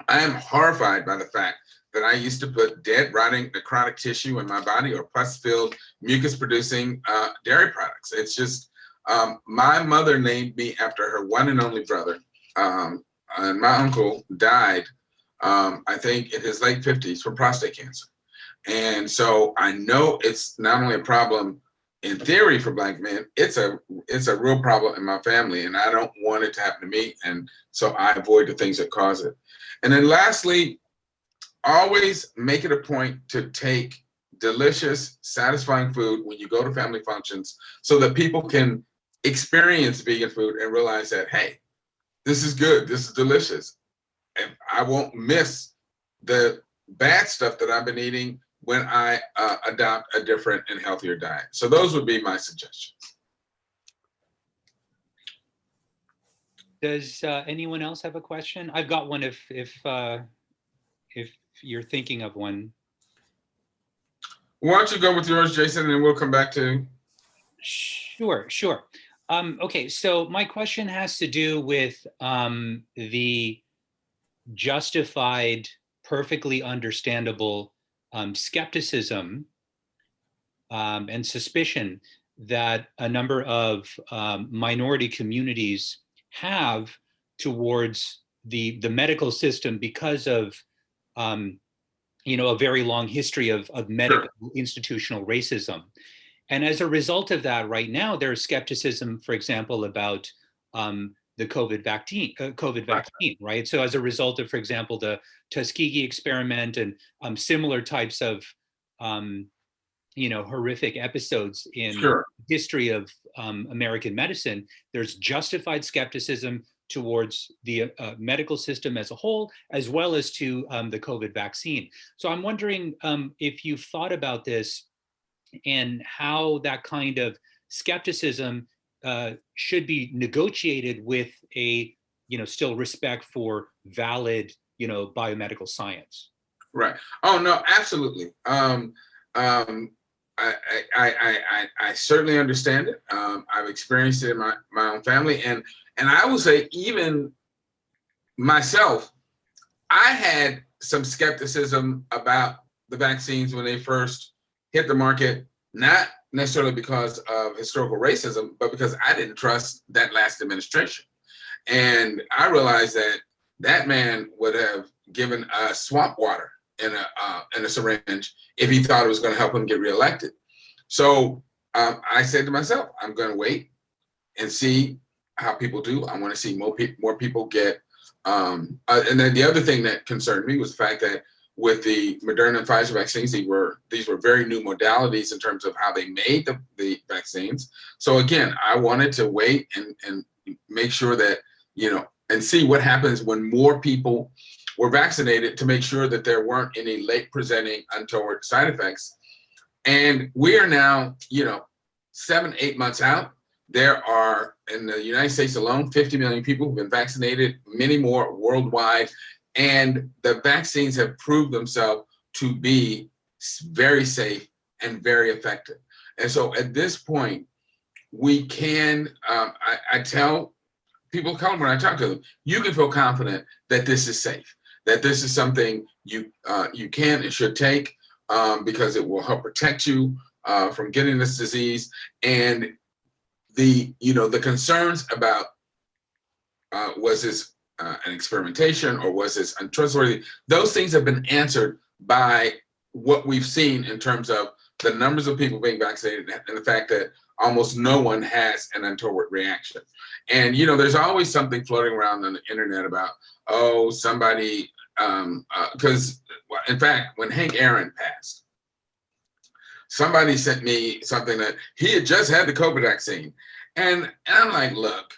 I am horrified by the fact that I used to put dead, rotting necrotic tissue in my body, or pus-filled, mucus-producing dairy products. It's just, my mother named me after her one and only brother. And my uncle died, I think in his late 50s from prostate cancer. And so I know it's not only a problem in theory for Black men, it's a real problem in my family, and I don't want it to happen to me. And so I avoid the things that cause it. And then lastly, always make it a point to take delicious, satisfying food when you go to family functions, so that people can experience vegan food and realize that, hey, this is good, this is delicious. And I won't miss the bad stuff that I've been eating when I adopt a different and healthier diet. So those would be my suggestions. Does anyone else have a question? I've got one if you're thinking of one. Why don't you go with yours, Jason, and we'll come back to. Sure. Okay, so my question has to do with the justified, perfectly understandable skepticism and suspicion that a number of minority communities have towards the medical system because of a very long history of medical institutional racism. And as a result of that, right now, there's skepticism, for example, about the COVID vaccine, right? So as a result of, for example, the Tuskegee experiment and similar types of, horrific episodes in history of American medicine, there's justified skepticism towards the medical system as a whole, as well as to the COVID vaccine. So I'm wondering if you've thought about this and how that kind of skepticism should be negotiated with a, still respect for valid, biomedical science. Right. Oh no, absolutely. I certainly understand it. I've experienced it in my own family, and I will say, even myself, I had some skepticism about the vaccines when they first hit the market, not necessarily because of historical racism, but because I didn't trust that last administration. And I realized that that man would have given us swamp water in a syringe if he thought it was going to help him get reelected. So I said to myself, I'm going to wait and see how people do. I want to see more people get. And then the other thing that concerned me was the fact that with the Moderna and Pfizer vaccines, these were very new modalities in terms of how they made the vaccines. So again, I wanted to wait and make sure that, and see what happens when more people were vaccinated to make sure that there weren't any late presenting untoward side effects. And we are now, 7-8 months out. There are, in the United States alone, 50 million people who've been vaccinated, many more worldwide. And the vaccines have proved themselves to be very safe and very effective. And so at this point, we can, I tell people when I talk to them, you can feel confident that this is safe, that this is something you can and should take because it will help protect you from getting this disease. And the concerns about was this an experimentation or was this untrustworthy, those things have been answered by what we've seen in terms of the numbers of people being vaccinated and the fact that almost no one has an untoward reaction. And there's always something floating around on the internet about, oh, somebody, because in fact, when Hank Aaron passed, somebody sent me something that he had just had the COVID vaccine. And I'm like, look,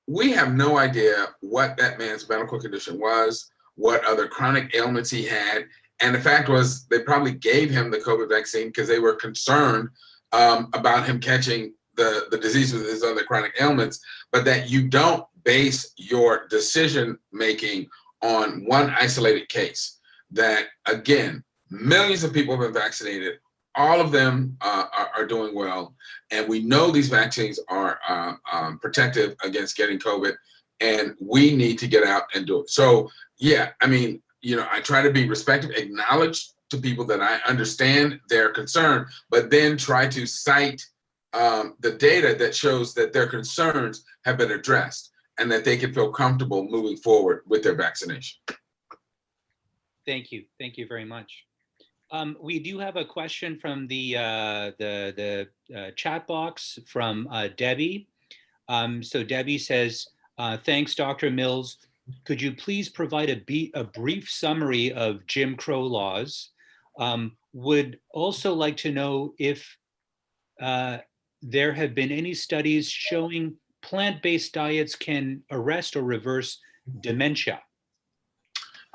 we have no idea what that man's medical condition was, what other chronic ailments he had. And the fact was they probably gave him the COVID vaccine because they were concerned about him catching the disease with his other chronic ailments, but that you don't base your decision-making on one isolated case. That, again, millions of people have been vaccinated. All of them are doing well. And we know these vaccines are protective against getting COVID, and we need to get out and do it. So, yeah, I mean, I try to be respectful, acknowledge to people that I understand their concern, but then try to cite the data that shows that their concerns have been addressed and that they can feel comfortable moving forward with their vaccination. Thank you. Thank you very much. We do have a question from the chat box from Debbie. So Debbie says, thanks, Dr. Mills. Could you please provide a brief summary of Jim Crow laws? Would also like to know if there have been any studies showing plant-based diets can arrest or reverse dementia.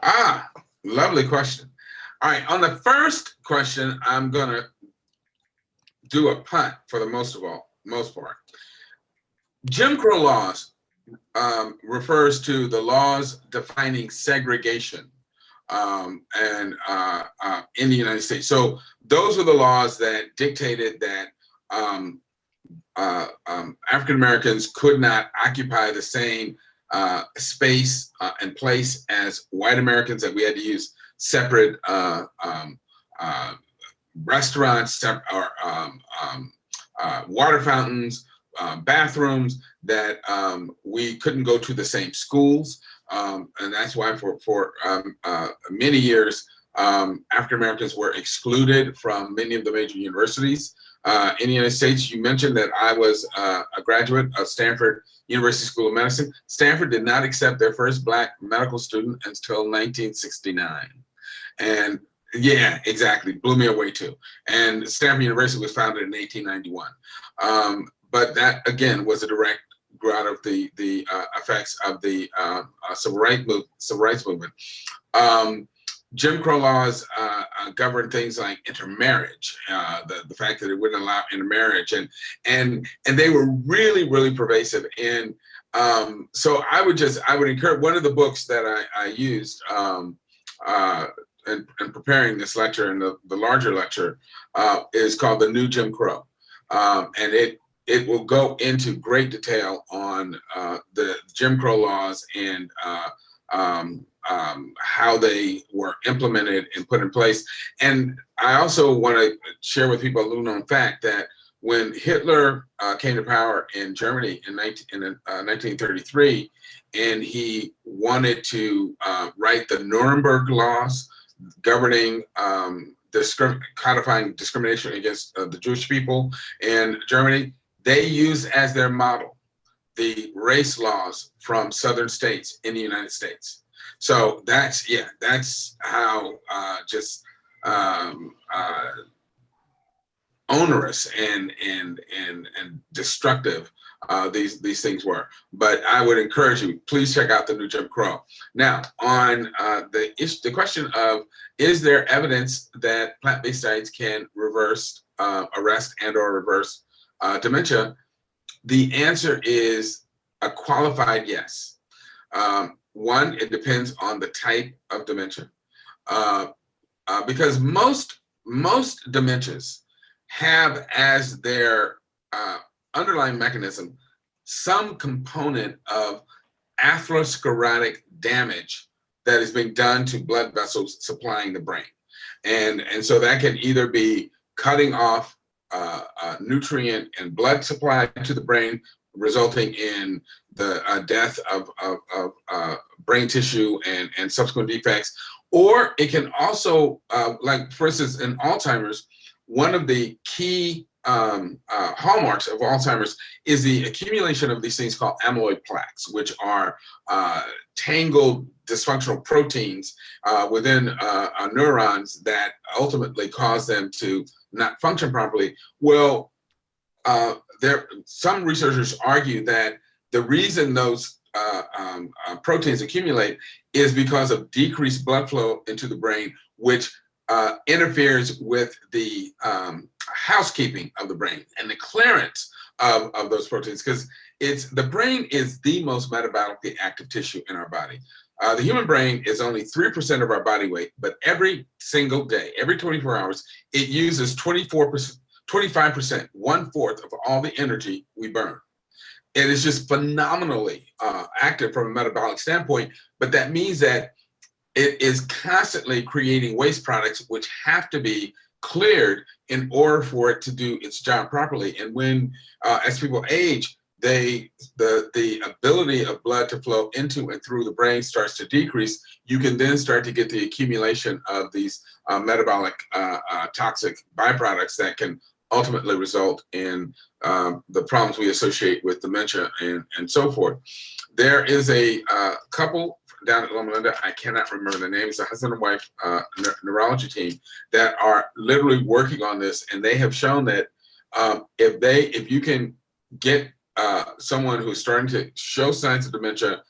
Ah, lovely question. All right, on the first question, I'm gonna do a punt for the most part. Jim Crow laws refers to the laws defining segregation in the United States. So those are the laws that dictated that African Americans could not occupy the same space and place as white Americans, that we had to use separate restaurants or water fountains, bathrooms, that we couldn't go to the same schools. And that's why for many years, African Americans were excluded from many of the major universities in the United States. You mentioned that I was a graduate of Stanford University School of Medicine. Stanford did not accept their first Black medical student until 1969. And yeah, exactly, blew me away too. And Stanford University was founded in 1891. But that, again, was a direct grew out of the effects of the civil rights movement. Jim Crow laws govern things like intermarriage, the fact that it wouldn't allow intermarriage, and they were really, really pervasive. And so I would encourage, one of the books that I used in preparing this lecture and the larger lecture is called The New Jim Crow. And it will go into great detail on the Jim Crow laws and how they were implemented and put in place. And I also want to share with people a little known fact that when Hitler came to power in Germany in 1933, and he wanted to write the Nuremberg laws governing codifying discrimination against the Jewish people in Germany, they used as their model the race laws from southern states in the United States. So that's how just onerous and destructive these things were. But I would encourage you, please check out the new Jim Crow. Now, on the question of, is there evidence that plant-based diets can arrest and or reverse dementia? The answer is a qualified yes. One, it depends on the type of dementia, because most dementias have as their underlying mechanism some component of atherosclerotic damage that is being done to blood vessels supplying the brain. And so that can either be cutting off nutrient and blood supply to the brain, resulting in the death of brain tissue and subsequent defects. Or it can also, like for instance, in Alzheimer's, one of the key hallmarks of Alzheimer's is the accumulation of these things called amyloid plaques, which are tangled dysfunctional proteins within neurons that ultimately cause them to not function properly. Well, some researchers argue that the reason those proteins accumulate is because of decreased blood flow into the brain, which interferes with the housekeeping of the brain and the clearance of those proteins, because the brain is the most metabolically active tissue in our body. The human brain is only 3% of our body weight, but every single day, every 24 hours, it uses 25%, 1/4 of all the energy we burn. It is just phenomenally active from a metabolic standpoint, but that means that it is constantly creating waste products which have to be cleared in order for it to do its job properly. And when, as people age, the ability of blood to flow into and through the brain starts to decrease, you can then start to get the accumulation of these metabolic toxic byproducts that can ultimately result in the problems we associate with dementia and so forth. There is a couple down at Loma Linda, I cannot remember the name, it's a husband and wife neurology team that are literally working on this, and they have shown that if you can get someone who's starting to show signs of dementia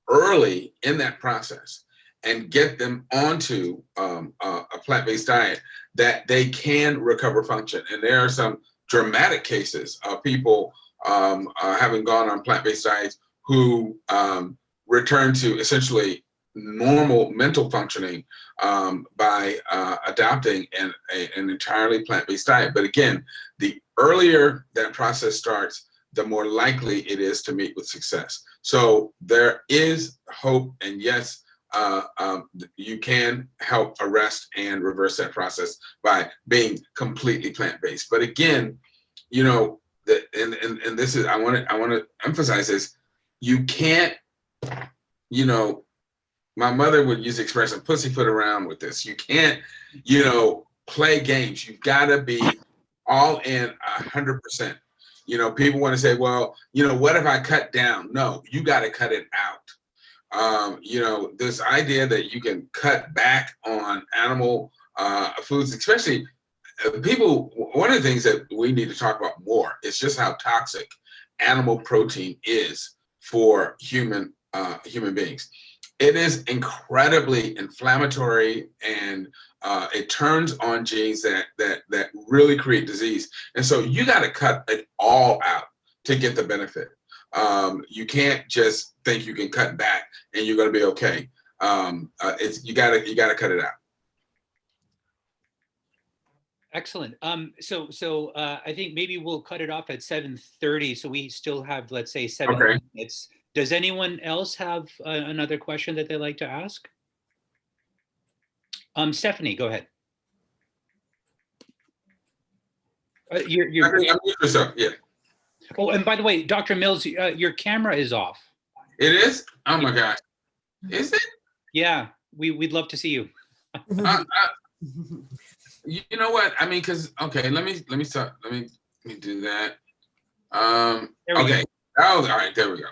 early in that process and get them onto a plant-based diet, that they can recover function. And there are some dramatic cases of people having gone on plant-based diets who return to essentially normal mental functioning by adopting an entirely plant-based diet. But again, the earlier that process starts, the more likely it is to meet with success. So there is hope, and yes, you can help arrest and reverse that process by being completely plant-based. But again, you know, and this is, I want to emphasize this, you can't, you know, my mother would use the expression pussyfoot around with this. You can't, you know, play games. You've got to be all in 100%. You know, people want to say, well, you know, what if I cut down? No, you got to cut it out. You know, this idea that you can cut back on animal foods, especially people, one of the things that we need to talk about more is just how toxic animal protein is for human beings. It is incredibly inflammatory, and it turns on genes that really create disease. And so you got to cut it all out to get the benefit. You can't just think you can cut back and you're going to be okay. You got to cut it out. Excellent. So I think maybe we'll cut it off at 7:30, so we still have, let's say, 7 minutes. Does anyone else have another question that they'd like to ask? Stephanie, go ahead. Yeah. Oh, and by the way, Dr. Mills, your camera is off. It is? Oh my gosh. Is it? Yeah, we'd love to see you. You know what? I mean, because okay, let me do that. Okay. Go. Oh, all right. There we go.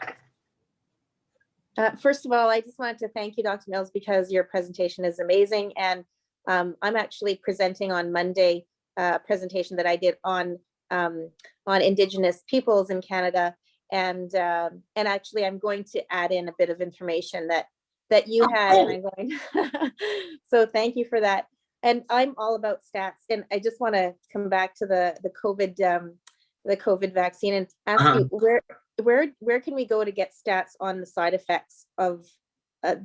First of all, I just wanted to thank you, Dr. Mills, because your presentation is amazing. And I'm actually presenting on Monday a presentation that I did on Indigenous peoples in Canada. And actually, I'm going to add in a bit of information that you had. And I'm going so thank you for that. And I'm all about stats. And I just want to come back to the COVID vaccine and ask you where can we go to get stats on the side effects of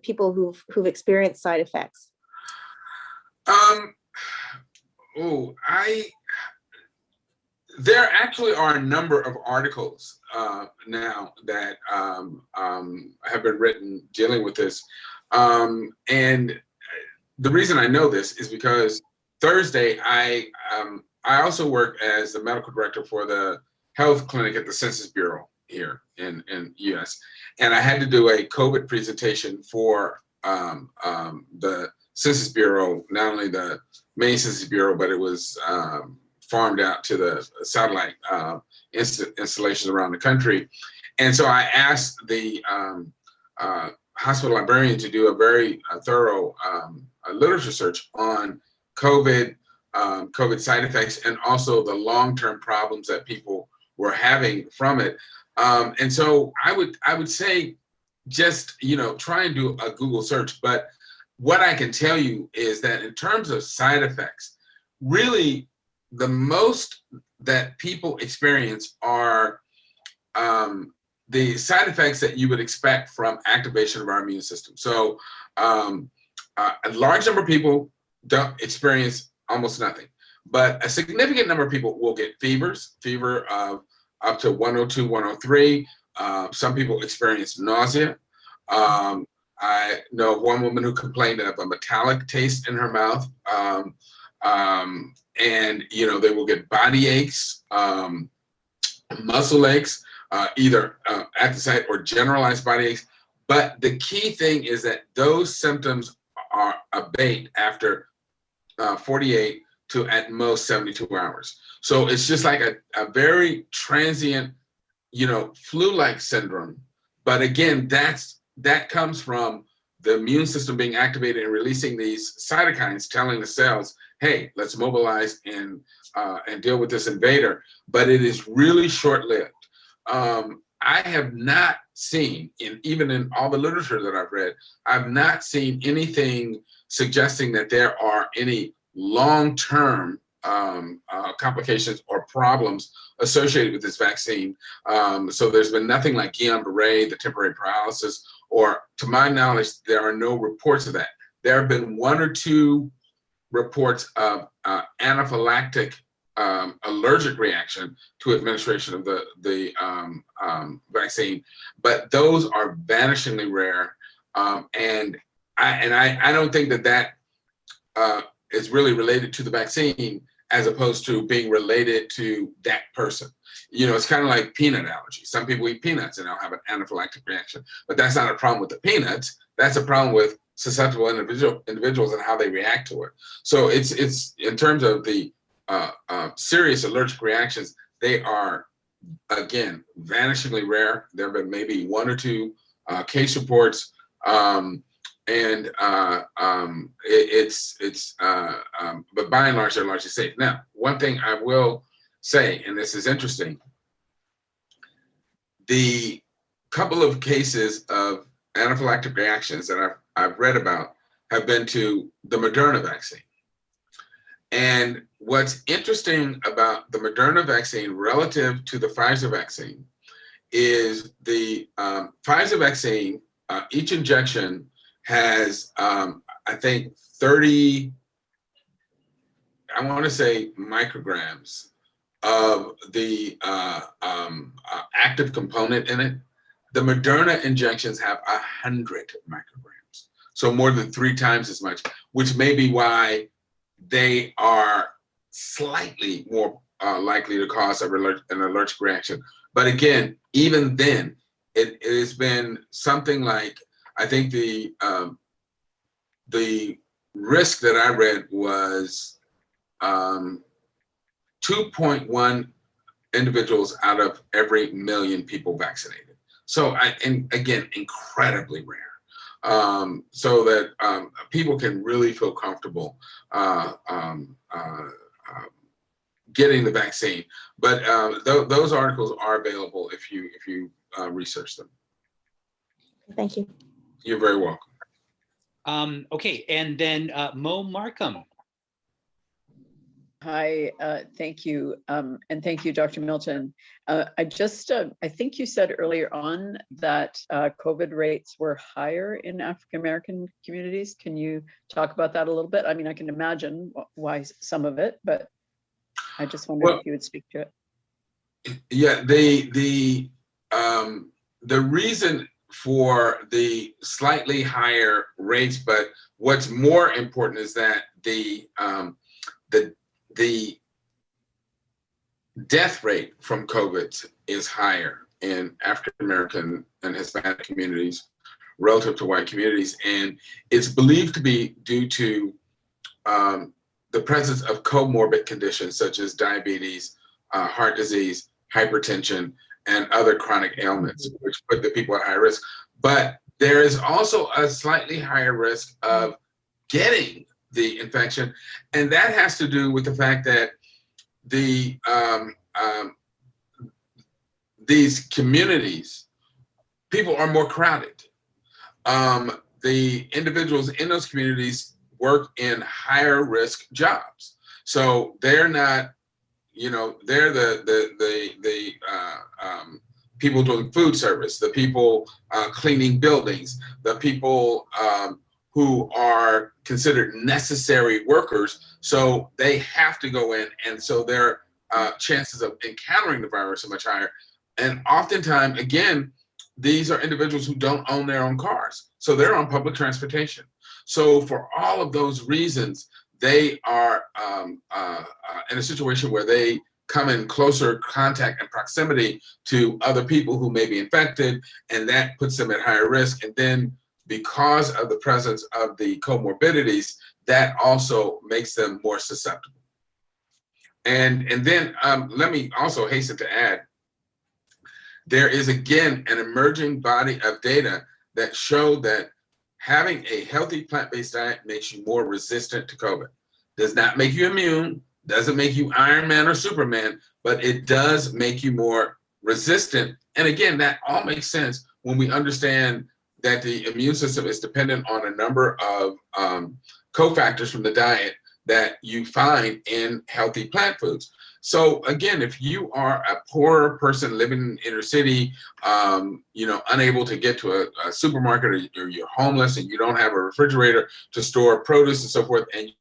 people who've experienced side effects? There actually are a number of articles now that have been written dealing with this. And the reason I know this is because Thursday, I also work as the medical director for the health clinic at the Census Bureau here in US. And I had to do a COVID presentation for the Census Bureau, not only the main Census Bureau, but it was farmed out to the satellite installations around the country. And so I asked the hospital librarian to do a very thorough literature search on COVID, COVID side effects, and also the long-term problems that people were having from it. And so I would say just, try and do a Google search. But what I can tell you is that in terms of side effects, really the most that people experience are the side effects that you would expect from activation of our immune system. So a large number of people don't experience almost nothing, but a significant number of people will get fever of up to 102, 103. Some people experience nausea. I know one woman who complained of a metallic taste in her mouth. And, they will get body aches, muscle aches, either at the site or generalized body aches. But the key thing is that those symptoms are abate after 48 to at most 72 hours. So it's just like a very transient, flu-like syndrome. But again, that comes from the immune system being activated and releasing these cytokines, telling the cells, hey, let's mobilize and deal with this invader. But it is really short-lived. I have not seen, even in all the literature that I've read, I've not seen anything suggesting that there are any long-term complications or problems associated with this vaccine. So there's been nothing like Guillain-Barré, the temporary paralysis, or to my knowledge, there are no reports of that. There have been one or two reports of anaphylactic allergic reaction to administration of the vaccine, but those are vanishingly rare. And I don't think that is really related to the vaccine as opposed to being related to that person. It's kind of like peanut allergy. Some people eat peanuts and they'll have an anaphylactic reaction, but that's not a problem with the peanuts. That's a problem with susceptible individuals and how they react to it. So it's in terms of the serious allergic reactions, they are, again, vanishingly rare. There have been maybe one or two case reports, but by and large, they're largely safe. Now, one thing I will say, and this is interesting, the couple of cases of anaphylactic reactions that I've read about have been to the Moderna vaccine. And what's interesting about the Moderna vaccine relative to the Pfizer vaccine is the Pfizer vaccine, each injection has, I think, 30, I want to say micrograms of the active component in it. The Moderna injections have 100 micrograms. So more than 3 times as much, which may be why they are slightly more likely to cause an allergic reaction. But again, even then, it has been something like, I think the risk that I read was 2.1 individuals out of every million people vaccinated. So and again, incredibly rare. So that people can really feel comfortable getting the vaccine. But those articles are available if you research them. Thank you. You're very welcome. Okay, and then Mo Markham. Hi, thank you. And thank you, Dr. Milton. I think you said earlier on that COVID rates were higher in African-American communities. Can you talk about that a little bit? I mean, I can imagine why some of it, but I just wondered if you would speak to it. Yeah, the reason for the slightly higher rates, but what's more important is that the death rate from COVID is higher in African American and Hispanic communities relative to white communities, and it's believed to be due to the presence of comorbid conditions such as diabetes, heart disease, hypertension, and other chronic ailments, which put the people at high risk. But there is also a slightly higher risk of getting the infection, and that has to do with the fact that these communities, people are more crowded. The individuals in those communities work in higher risk jobs, so they're not, they're the people doing food service, the people cleaning buildings, the people who are considered necessary workers, so they have to go in, and so their chances of encountering the virus are much higher. And oftentimes, again, these are individuals who don't own their own cars, so they're on public transportation. So for all of those reasons, they are in a situation where they come in closer contact and proximity to other people who may be infected, and that puts them at higher risk. And then because of the presence of the comorbidities, that also makes them more susceptible. And then let me also hasten to add, there is again an emerging body of data that show that having a healthy plant-based diet makes you more resistant to COVID. Does not make you immune, doesn't make you Iron Man or Superman, but it does make you more resistant. And again, that all makes sense when we understand that the immune system is dependent on a number of cofactors from the diet that you find in healthy plant foods. So again, if you are a poor person living in inner city, unable to get to a supermarket, or you're homeless and you don't have a refrigerator to store produce and so forth, and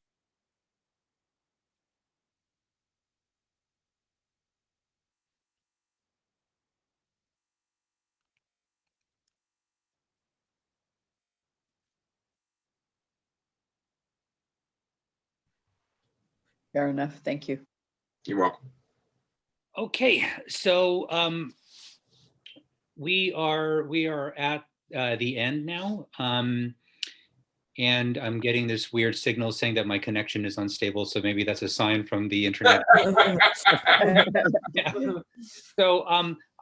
Fair enough. Thank you. you're welcome. Okay, so we are at the end now, and I'm getting this weird signal saying that my connection is unstable. So maybe that's a sign from the internet. Yeah. So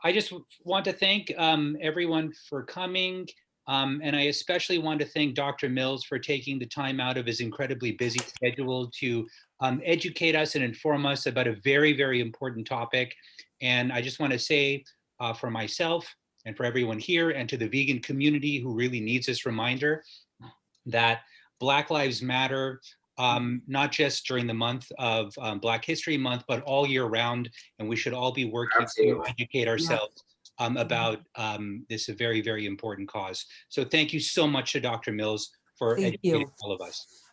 I just want to thank everyone for coming. And I especially want to thank Dr. Mills for taking the time out of his incredibly busy schedule to educate us and inform us about a very, very important topic. And I just want to say for myself and for everyone here and to the vegan community who really needs this reminder that Black Lives Matter, not just during the month of Black History Month, but all year round. And we should all be working to educate ourselves about this very, very important cause. So thank you so much to Dr. Mills for educating all of us.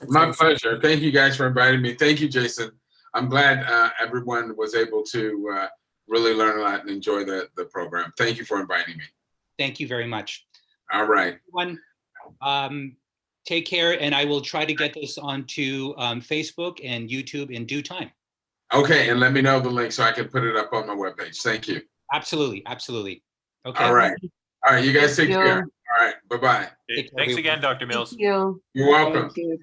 My pleasure. Thank you guys for inviting me. Thank you, Jason. I'm glad everyone was able to really learn a lot and enjoy the program. Thank you for inviting me. Thank you very much. All right. Everyone, Take care, and I will try to get this onto Facebook and YouTube in due time. Okay, and let me know the link so I can put it up on my webpage. Thank you. Absolutely, absolutely. Okay. All right. All right, you guys take care. All right, bye-bye. Take care, Thanks everyone. again, Dr. Mills. Thank you. You're welcome. Thank you.